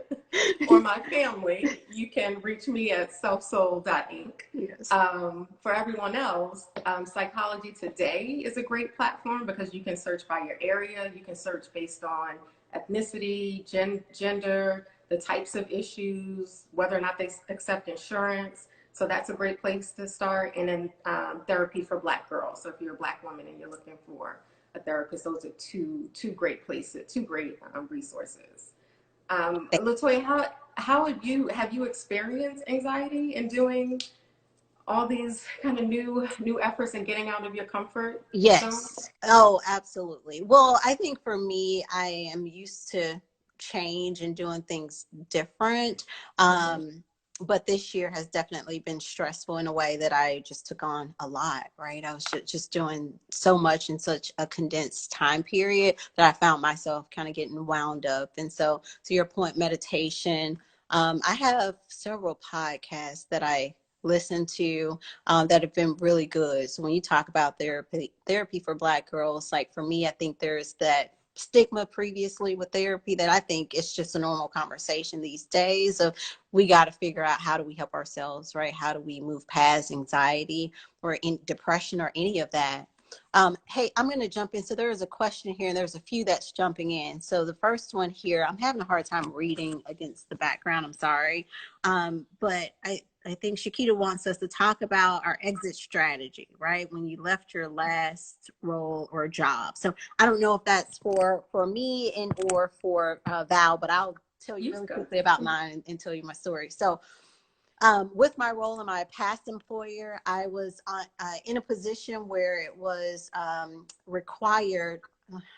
or my family, you can reach me at selfsoul.inc. Yes. For everyone else, Psychology Today is a great platform because you can search by your area. You can search based on ethnicity, gender, the types of issues, whether or not they accept insurance. So that's a great place to start. And then Therapy for Black Girls. So if you're a Black woman and you're looking for a therapist, those are two great places, two great resources. Latoya, how have you experienced anxiety in doing all these kind of new efforts and getting out of your comfort zone? Yes. Oh, absolutely. Well, I think for me, I am used to change and doing things different. Mm-hmm. But this year has definitely been stressful in a way that I just took on a lot, right? I was just doing so much in such a condensed time period that I found myself kind of getting wound up. And so, to your point, meditation, I have several podcasts that I listen to that have been really good. So when you talk about therapy for Black girls, like for me, I think there's that stigma previously with therapy that I think it's just a normal conversation these days of we got to figure out how do we help ourselves, right? How do we move past anxiety or in depression or any of that? Hey, I'm going to jump in. So there is a question here, and there's a few that's jumping in. So the first one here, I'm having a hard time reading against the background. I'm sorry. But I think Shakita wants us to talk about our exit strategy, right? When you left your last role or job. So I don't know if that's for me and or for Val, but I'll tell you You really go. quickly about mine and tell you my story. So with my role in my past employer, I was in a position where it was required.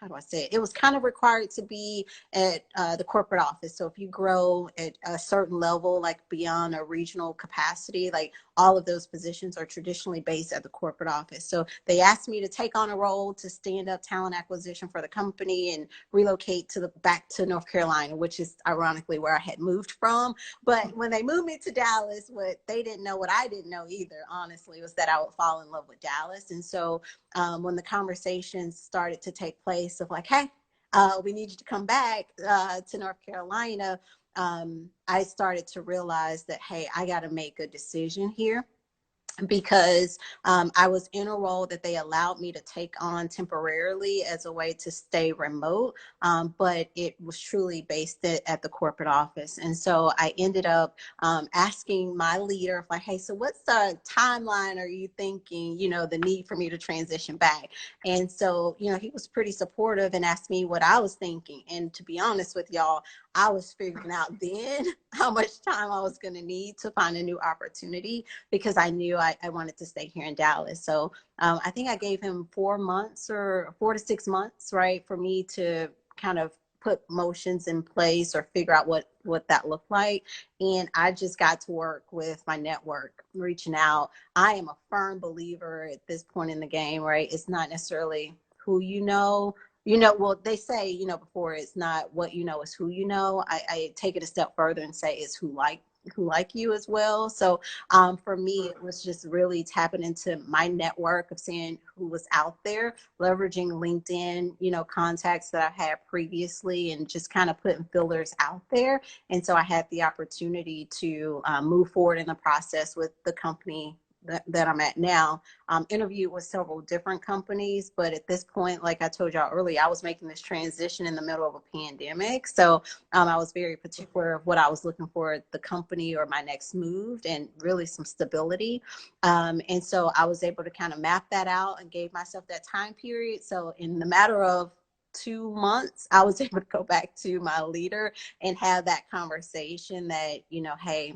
How do I say it? It was kind of required to be at the corporate office. So if you grow at a certain level, like beyond a regional capacity, like all of those positions are traditionally based at the corporate office. So they asked me to take on a role to stand up talent acquisition for the company and relocate back to North Carolina, which is ironically where I had moved from. But when they moved me to Dallas, what they didn't know, what I didn't know either, honestly, was that I would fall in love with Dallas. And so when the conversations started to take place of like, hey, we need you to come back to North Carolina, I started to realize that, hey, I got to make a decision here because I was in a role that they allowed me to take on temporarily as a way to stay remote, but it was truly based at the corporate office. And so I ended up asking my leader, like, hey, so what's the timeline are you thinking, the need for me to transition back? And so, he was pretty supportive and asked me what I was thinking. And to be honest with y'all, I was figuring out then how much time I was going to need to find a new opportunity because I knew I wanted to stay here in Dallas. So I think I gave him 4 months or 4 to 6 months, right, for me to kind of put motions in place or figure out what that looked like. And I just got to work with my network, reaching out. I am a firm believer at this point in the game, right? It's not necessarily who well, they say, before it's not what you know, it's who you know. I take it a step further and say it's who like you as well. So for me, it was just really tapping into my network of seeing who was out there, leveraging LinkedIn, contacts that I had previously, and just kind of putting fillers out there. And so I had the opportunity to move forward in the process with the company that I'm at now. Interviewed with several different companies, but at this point, like I told y'all earlier, I was making this transition in the middle of a pandemic. So I was very particular of what I was looking for at the company or my next move, and really some stability. And so I was able to kind of map that out and gave myself that time period. So in the matter of 2 months, I was able to go back to my leader and have that conversation that, hey,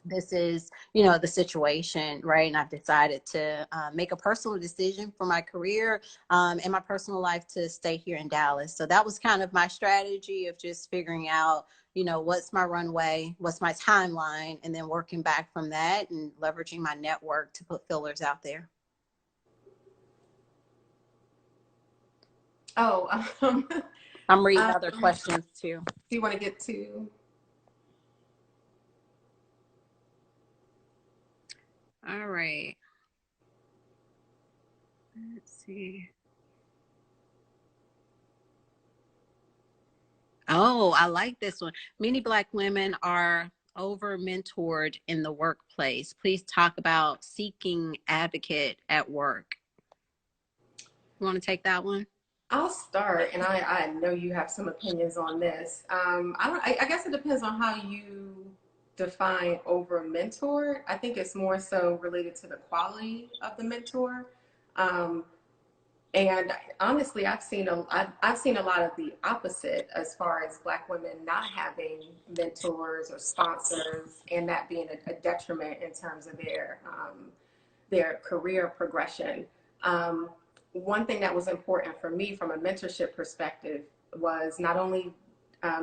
this is, you know, the situation, right? And I've decided to make a personal decision for my career and my personal life to stay here in Dallas. So that was kind of my strategy of just figuring out, you know, what's my runway, what's my timeline, and then working back from that and leveraging my network to put fillers out there. Oh, I'm reading other questions too. Do you want to get to? All right. Let's see. Oh, I like this one. Many Black women are over mentored in the workplace. Please talk about seeking advocate at work. You want to take that one? I'll start, and I know you have some opinions on this. I guess it depends on how you define over mentor. I think it's more so related to the quality of the mentor. Um, and honestly, I've seen a lot of the opposite as far as Black women not having mentors or sponsors, and that being a detriment in terms of their career progression. Um, One thing that was important for me from a mentorship perspective was not only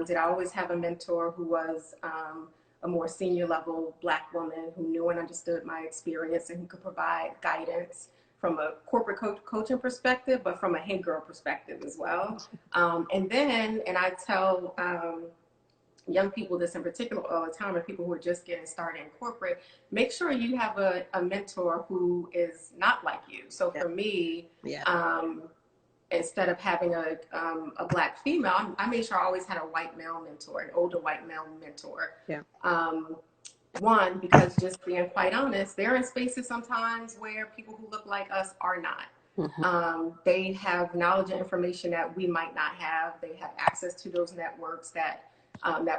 did I always have a mentor who was a more senior level Black woman who knew and understood my experience and who could provide guidance from a corporate coaching perspective, but from a hey girl perspective as well. And I tell young people this in particular all the time, and people who are just getting started in corporate, make sure you have a mentor who is not like you. So for me, instead of having a Black female, I made sure I always had a white male mentor, an older white male mentor. Yeah. One, because just being quite honest, they're in spaces sometimes where people who look like us are not. Mm-hmm. They have knowledge and information that we might not have. They have access to those networks that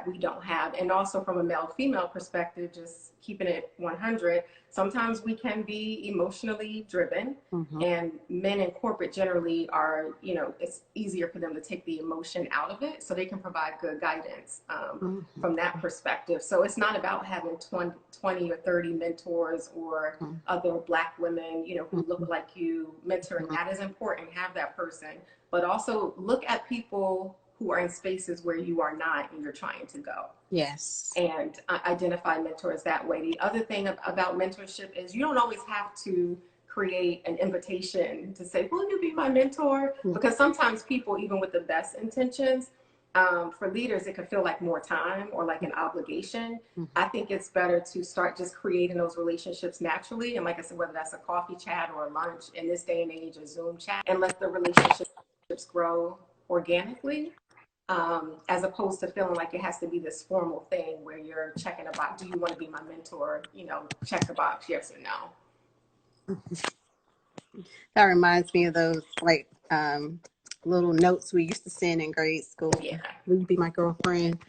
we don't have. And also from a male-female perspective, just keeping it 100, sometimes we can be emotionally driven, Mm-hmm. and men in corporate generally are, you know, it's easier for them to take the emotion out of it so they can provide good guidance Mm-hmm. from that perspective. So it's not about having 20 or 30 mentors or Mm-hmm. other Black women, you know, who look like you mentoring. That is important, have that person, but also look at people who are in spaces where you are not and you're trying to go. Yes. And identify mentors that way. The other thing about mentorship is you don't always have to create an invitation to say, will you be my mentor? Because sometimes people, even with the best intentions, for leaders, it can feel like more time or like an obligation. Mm-hmm. I think it's better to start just creating those relationships naturally. And like I said, whether that's a coffee chat or a lunch, in this day and age, a Zoom chat, and let the relationships grow organically. As opposed to feeling like it has to be this formal thing where you're checking a box. Do you want to be my mentor? You know, check the box, yes or no. That reminds me of those like little notes we used to send in grade school. Yeah. Will you be my girlfriend?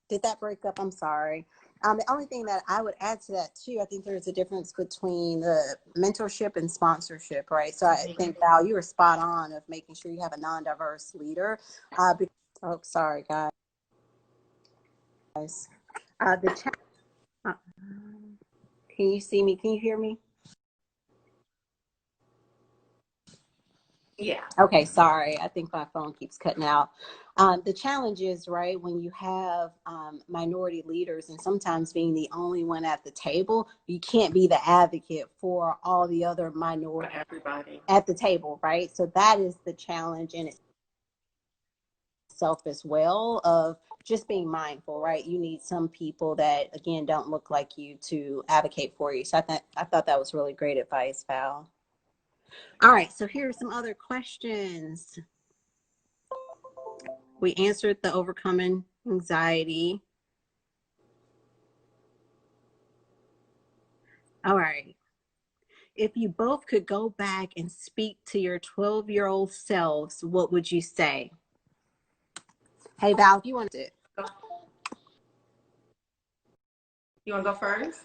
Did that break up? I'm sorry. The only thing that I would add to that too, I think there's a difference between the mentorship and sponsorship, right? So I think, Val, you were spot on of making sure you have a non-diverse leader. Oh, sorry, guys. Can you see me? Can you hear me? Yeah. Okay, sorry. I think my phone keeps cutting out. The challenge is, right, when you have minority leaders and sometimes being the only one at the table, you can't be the advocate for all the other minorities everybody at the table, right? So that is the challenge in itself as well, of just being mindful, right? You need some people that, again, don't look like you to advocate for you. So I thought that was really great advice, Val. All right, so here are some other questions. We answered the overcoming anxiety. All right. If you both could go back and speak to your 12-year-old selves, what would you say? Hey, Val, if you want to. You want to go first?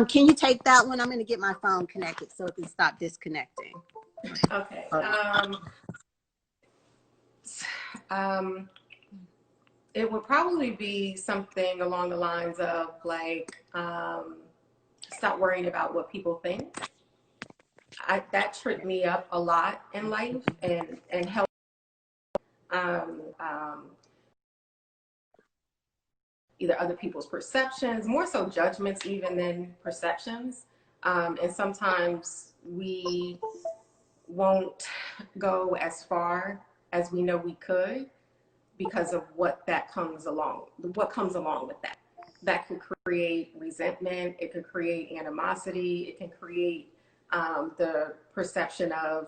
Can you take that one? I'm going to get my phone connected so it can stop disconnecting. Okay. It would probably be something along the lines of like, stop worrying about what people think. That tripped me up a lot in life, and helped either other people's perceptions, more so judgments even than perceptions. And sometimes we won't go as far as we know we could because of what comes along with that. That could create resentment. It could create animosity. It can create the perception of,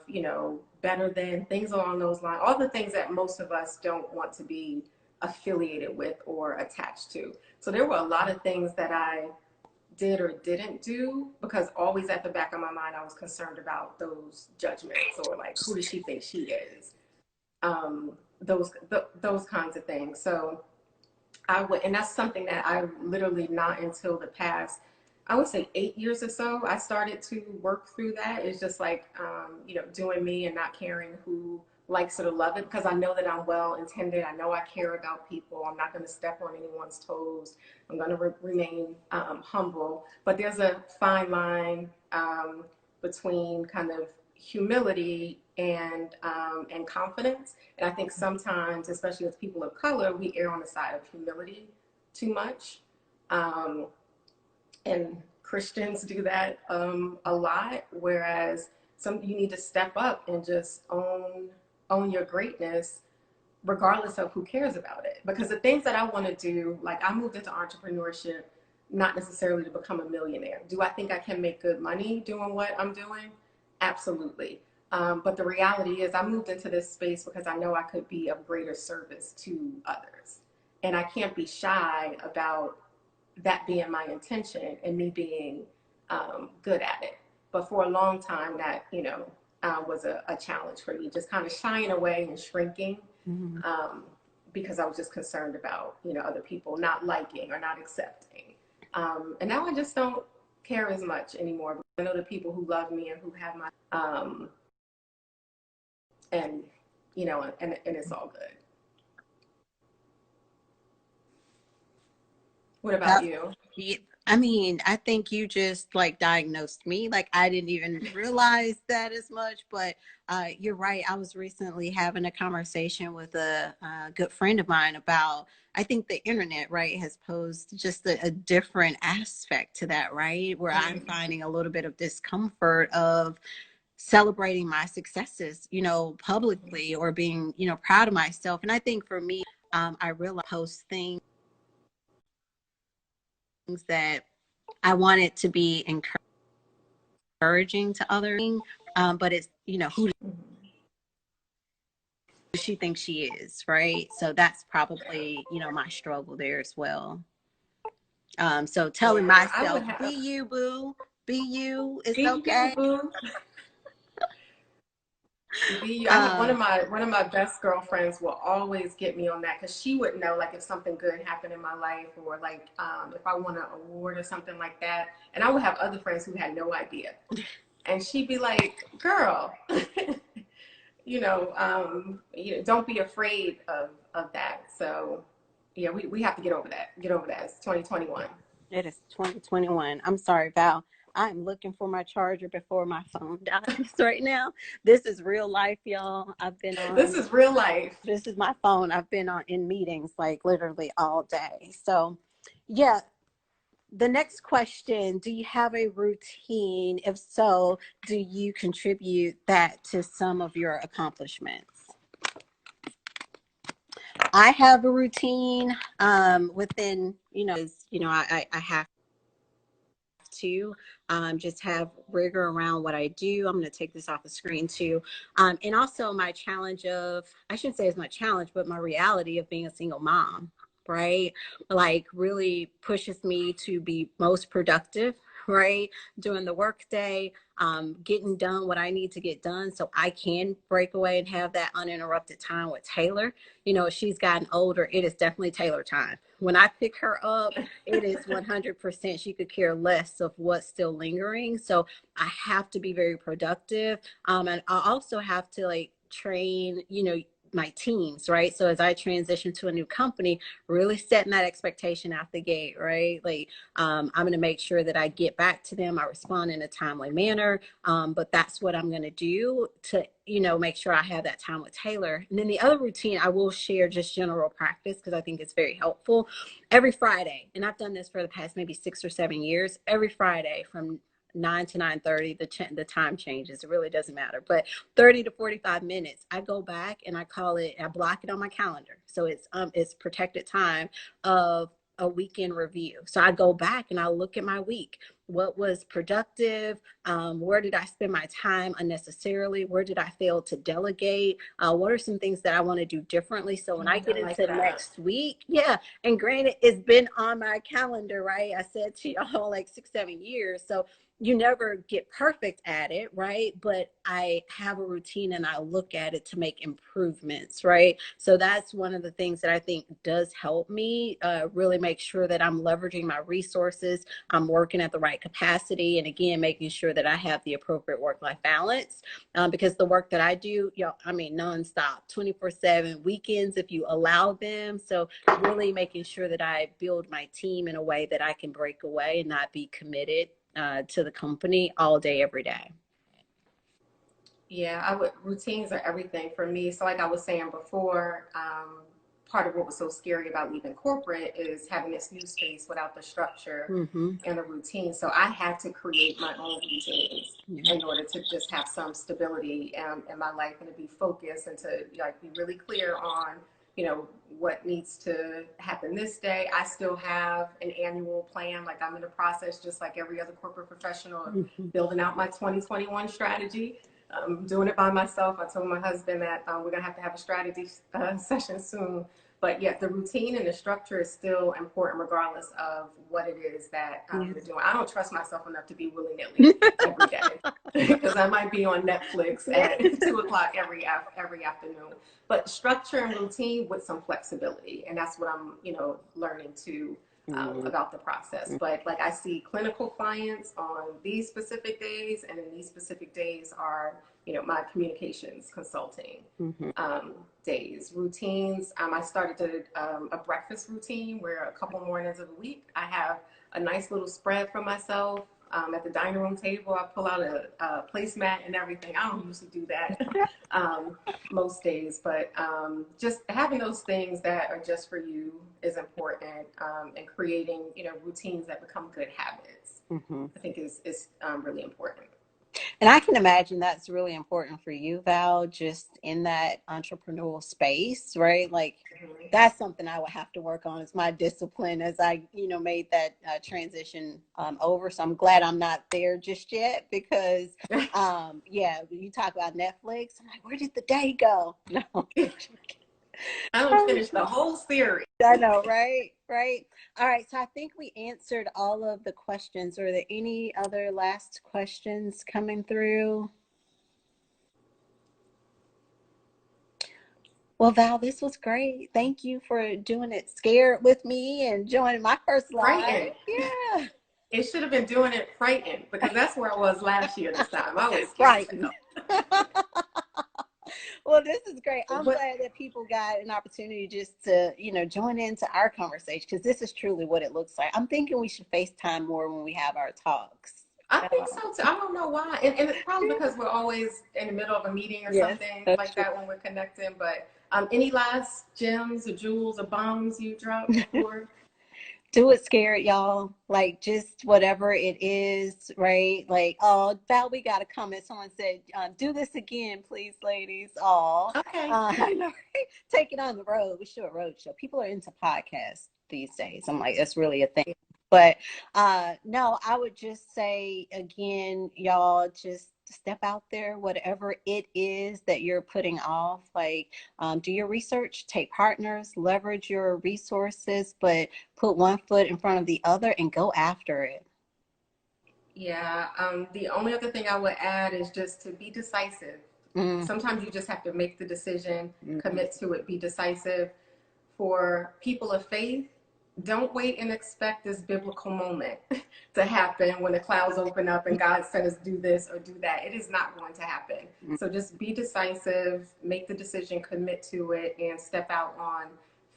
better than, things along those lines. All the things that most of us don't want to be affiliated with or attached to. So there were a lot of things that I did or didn't do because always at the back of my mind I was concerned about those judgments, or like, who does she think she is? Those kinds of things. So and that's something that I literally, not until the past, I would say 8 years or so, I started to work through that. It's just like, doing me and not caring who likes it or love it, because I know that I'm well intended. I know I care about people. I'm not going to step on anyone's toes. I'm going to remain humble. But there's a fine line between kind of humility and confidence. And I think sometimes, especially as people of color, we err on the side of humility too much. And Christians do that a lot, whereas you need to step up and just own your greatness, regardless of who cares about it. Because the things that I want to do, like, I moved into entrepreneurship not necessarily to become a millionaire. Do I think I can make good money doing what I'm doing? Absolutely. But the reality is I moved into this space because I know I could be of greater service to others. And I can't be shy about that being my intention and me being good at it. But for a long time, that, was a challenge for me, just kind of shying away and shrinking, because I was just concerned about, other people not liking or not accepting. And now I just don't care as much anymore. I know the people who love me and who have my, and it's all good. What about you? I mean, I think you just like diagnosed me. Like, I didn't even realize that as much, but you're right. I was recently having a conversation with a good friend of mine about, I think the internet, right, has posed just a different aspect to that, right? Where I'm finding a little bit of discomfort of celebrating my successes, publicly, or being, proud of myself. And I think for me, I really post things that I want it to be encouraging to others, but it's, who does she think she is, right? So that's probably, my struggle there as well. So telling myself, be you, boo, be you, it's okay. You, boo. One of my best girlfriends will always get me on that, because she would know, like, if something good happened in my life, or like if I won an award or something like that. And I would have other friends who had no idea, and she'd be like, "Girl, don't be afraid of that." So yeah, we have to get over that. It's 2021. It is 2021. I'm sorry, Val. I'm looking for my charger before my phone dies right now. This is real life, y'all. This is real life. This is my phone. I've been in meetings like literally all day. So yeah. The next question, do you have a routine? If so, do you contribute that to some of your accomplishments? I have a routine within, I have to just have rigor around what I do. I'm going to take this off the screen too. And also my challenge of, I shouldn't say it's my challenge, but my reality of being a single mom, right? Like, really pushes me to be most productive, right? During the workday, getting done what I need to get done so I can break away and have that uninterrupted time with Taylor. She's gotten older. It is definitely Taylor time. When I pick her up, it is 100%. She could care less of what's still lingering. So I have to be very productive. And I also have to, like, train, my teams, right? So as I transition to a new company, really setting that expectation out the gate, right? Like, I'm going to make sure that I get back to them. I respond in a timely manner. But that's what I'm going to do to, make sure I have that time with Taylor. And then the other routine, I will share just general practice because I think it's very helpful. Every Friday, and I've done this for the past maybe 6 or 7 years, every Friday from 9 to 9:30, the time changes. It really doesn't matter. But 30 to 45 minutes, I go back and I block it on my calendar. So it's protected time of a weekend review. So I go back and I look at my week. What was productive? Where did I spend my time unnecessarily? Where did I fail to delegate? What are some things that I want to do differently? So when I get into next week, yeah, and granted, it's been on my calendar, right? I said to y'all like 6, 7 years. So you never get perfect at it, right? But I have a routine and I look at it to make improvements, right? So that's one of the things that I think does help me really make sure that I'm leveraging my resources, I'm working at the right capacity, and again, making sure that I have the appropriate work-life balance, because the work that I do, nonstop, 24/7, weekends if you allow them. So really making sure that I build my team in a way that I can break away and not be committed to the company all day, every day. Yeah, routines are everything for me. So like I was saying before, part of what was so scary about leaving corporate is having this new space without the structure and a routine. So I had to create my own routines in order to just have some stability in my life and to be focused and to be really clear on, what needs to happen this day. I still have an annual plan. Like I'm in the process, just like every other corporate professional, of building out my 2021 strategy. I'm doing it by myself. I told my husband that we're going to have a strategy session soon. But yeah, the routine and the structure is still important regardless of what it is that you're doing. I don't trust myself enough to be willy-nilly every day because I might be on Netflix at 2 o'clock every afternoon. But structure and routine with some flexibility. And that's what I'm, learning to about the process. But like I see clinical clients on these specific days, and then these specific days are, my communications consulting days. Routines, I started a breakfast routine where a couple mornings of the week I have a nice little spread for myself. At the dining room table, I pull out a placemat and everything. I don't usually do that most days, but just having those things that are just for you is important, and creating, routines that become good habits. I think is really important. And I can imagine that's really important for you, Val, just in that entrepreneurial space, right? Like that's something I would have to work on, is my discipline as I, made that transition over. So I'm glad I'm not there just yet because, yeah, you talk about Netflix. I'm like, where did the day go? No. I don't finish the whole series. I know, right? Right. All right. So I think we answered all of the questions. Are there any other last questions coming through? Well, Val, this was great. Thank you for doing it scared with me and joining my first live. Frightened. Yeah. It should have been doing it frightened, because that's where I was last year this time. I was scared. Frightened. Well, this is great. I'm glad that people got an opportunity just to, join into our conversation, because this is truly what it looks like. I'm thinking we should FaceTime more when we have our talks. I think so too. I don't know why. And it's probably because we're always in the middle of a meeting or something like that when we're connecting. But any last gems or jewels or bombs you dropped before? Do it scared, y'all. Like, just whatever it is, right? Like, oh, Val, we got a comment. Someone said, do this again, please, ladies. Oh, okay. I know, right? Take it on the road. We should do a road show. People are into podcasts these days. I'm like, that's really a thing. But no, I would just say, again, y'all, just step out there, whatever it is that you're putting off. Like, do your research, take partners, leverage your resources, but put one foot in front of the other and go after it. Yeah. The only other thing I would add is just to be decisive. Sometimes you just have to make the decision, commit to it, be decisive. For people of faith, don't wait and expect this biblical moment to happen when the clouds open up and God said us do this or do that. It is not going to happen. So just be decisive, make the decision, commit to it, and step out on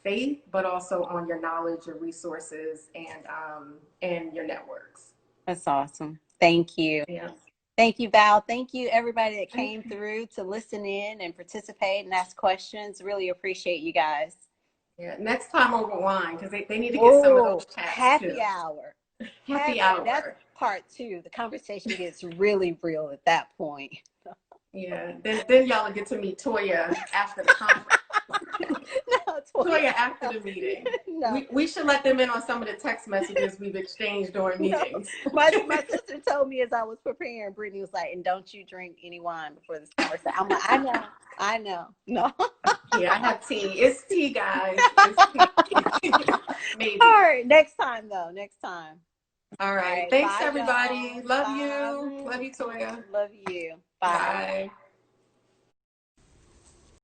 faith, but also on your knowledge, your resources, and your networks. That's awesome. Thank you. Yeah. Thank you, Val. Thank you, everybody that came through to listen in and participate and ask questions. Really appreciate you guys. Yeah. Next time over wine, because they need to get some of Oh, those chats happy too. hour. Happy hour. That's part two. The conversation gets really real at that point. Yeah. Then y'all will get to meet Toya after the conference. No, Toya after the meeting. No. We should let them in on some of the text messages we've exchanged during meetings. My sister told me as I was preparing, Brittany was like, and don't you drink any wine before this conversation. I'm like, I know. No. Yeah, I have tea. It's tea, guys. It's tea. Maybe. All right. Next time, though. Next time. All right. Thanks, Bye, everybody. y'all. Love Bye. you. Love you, Toya. Love you. Bye. Bye.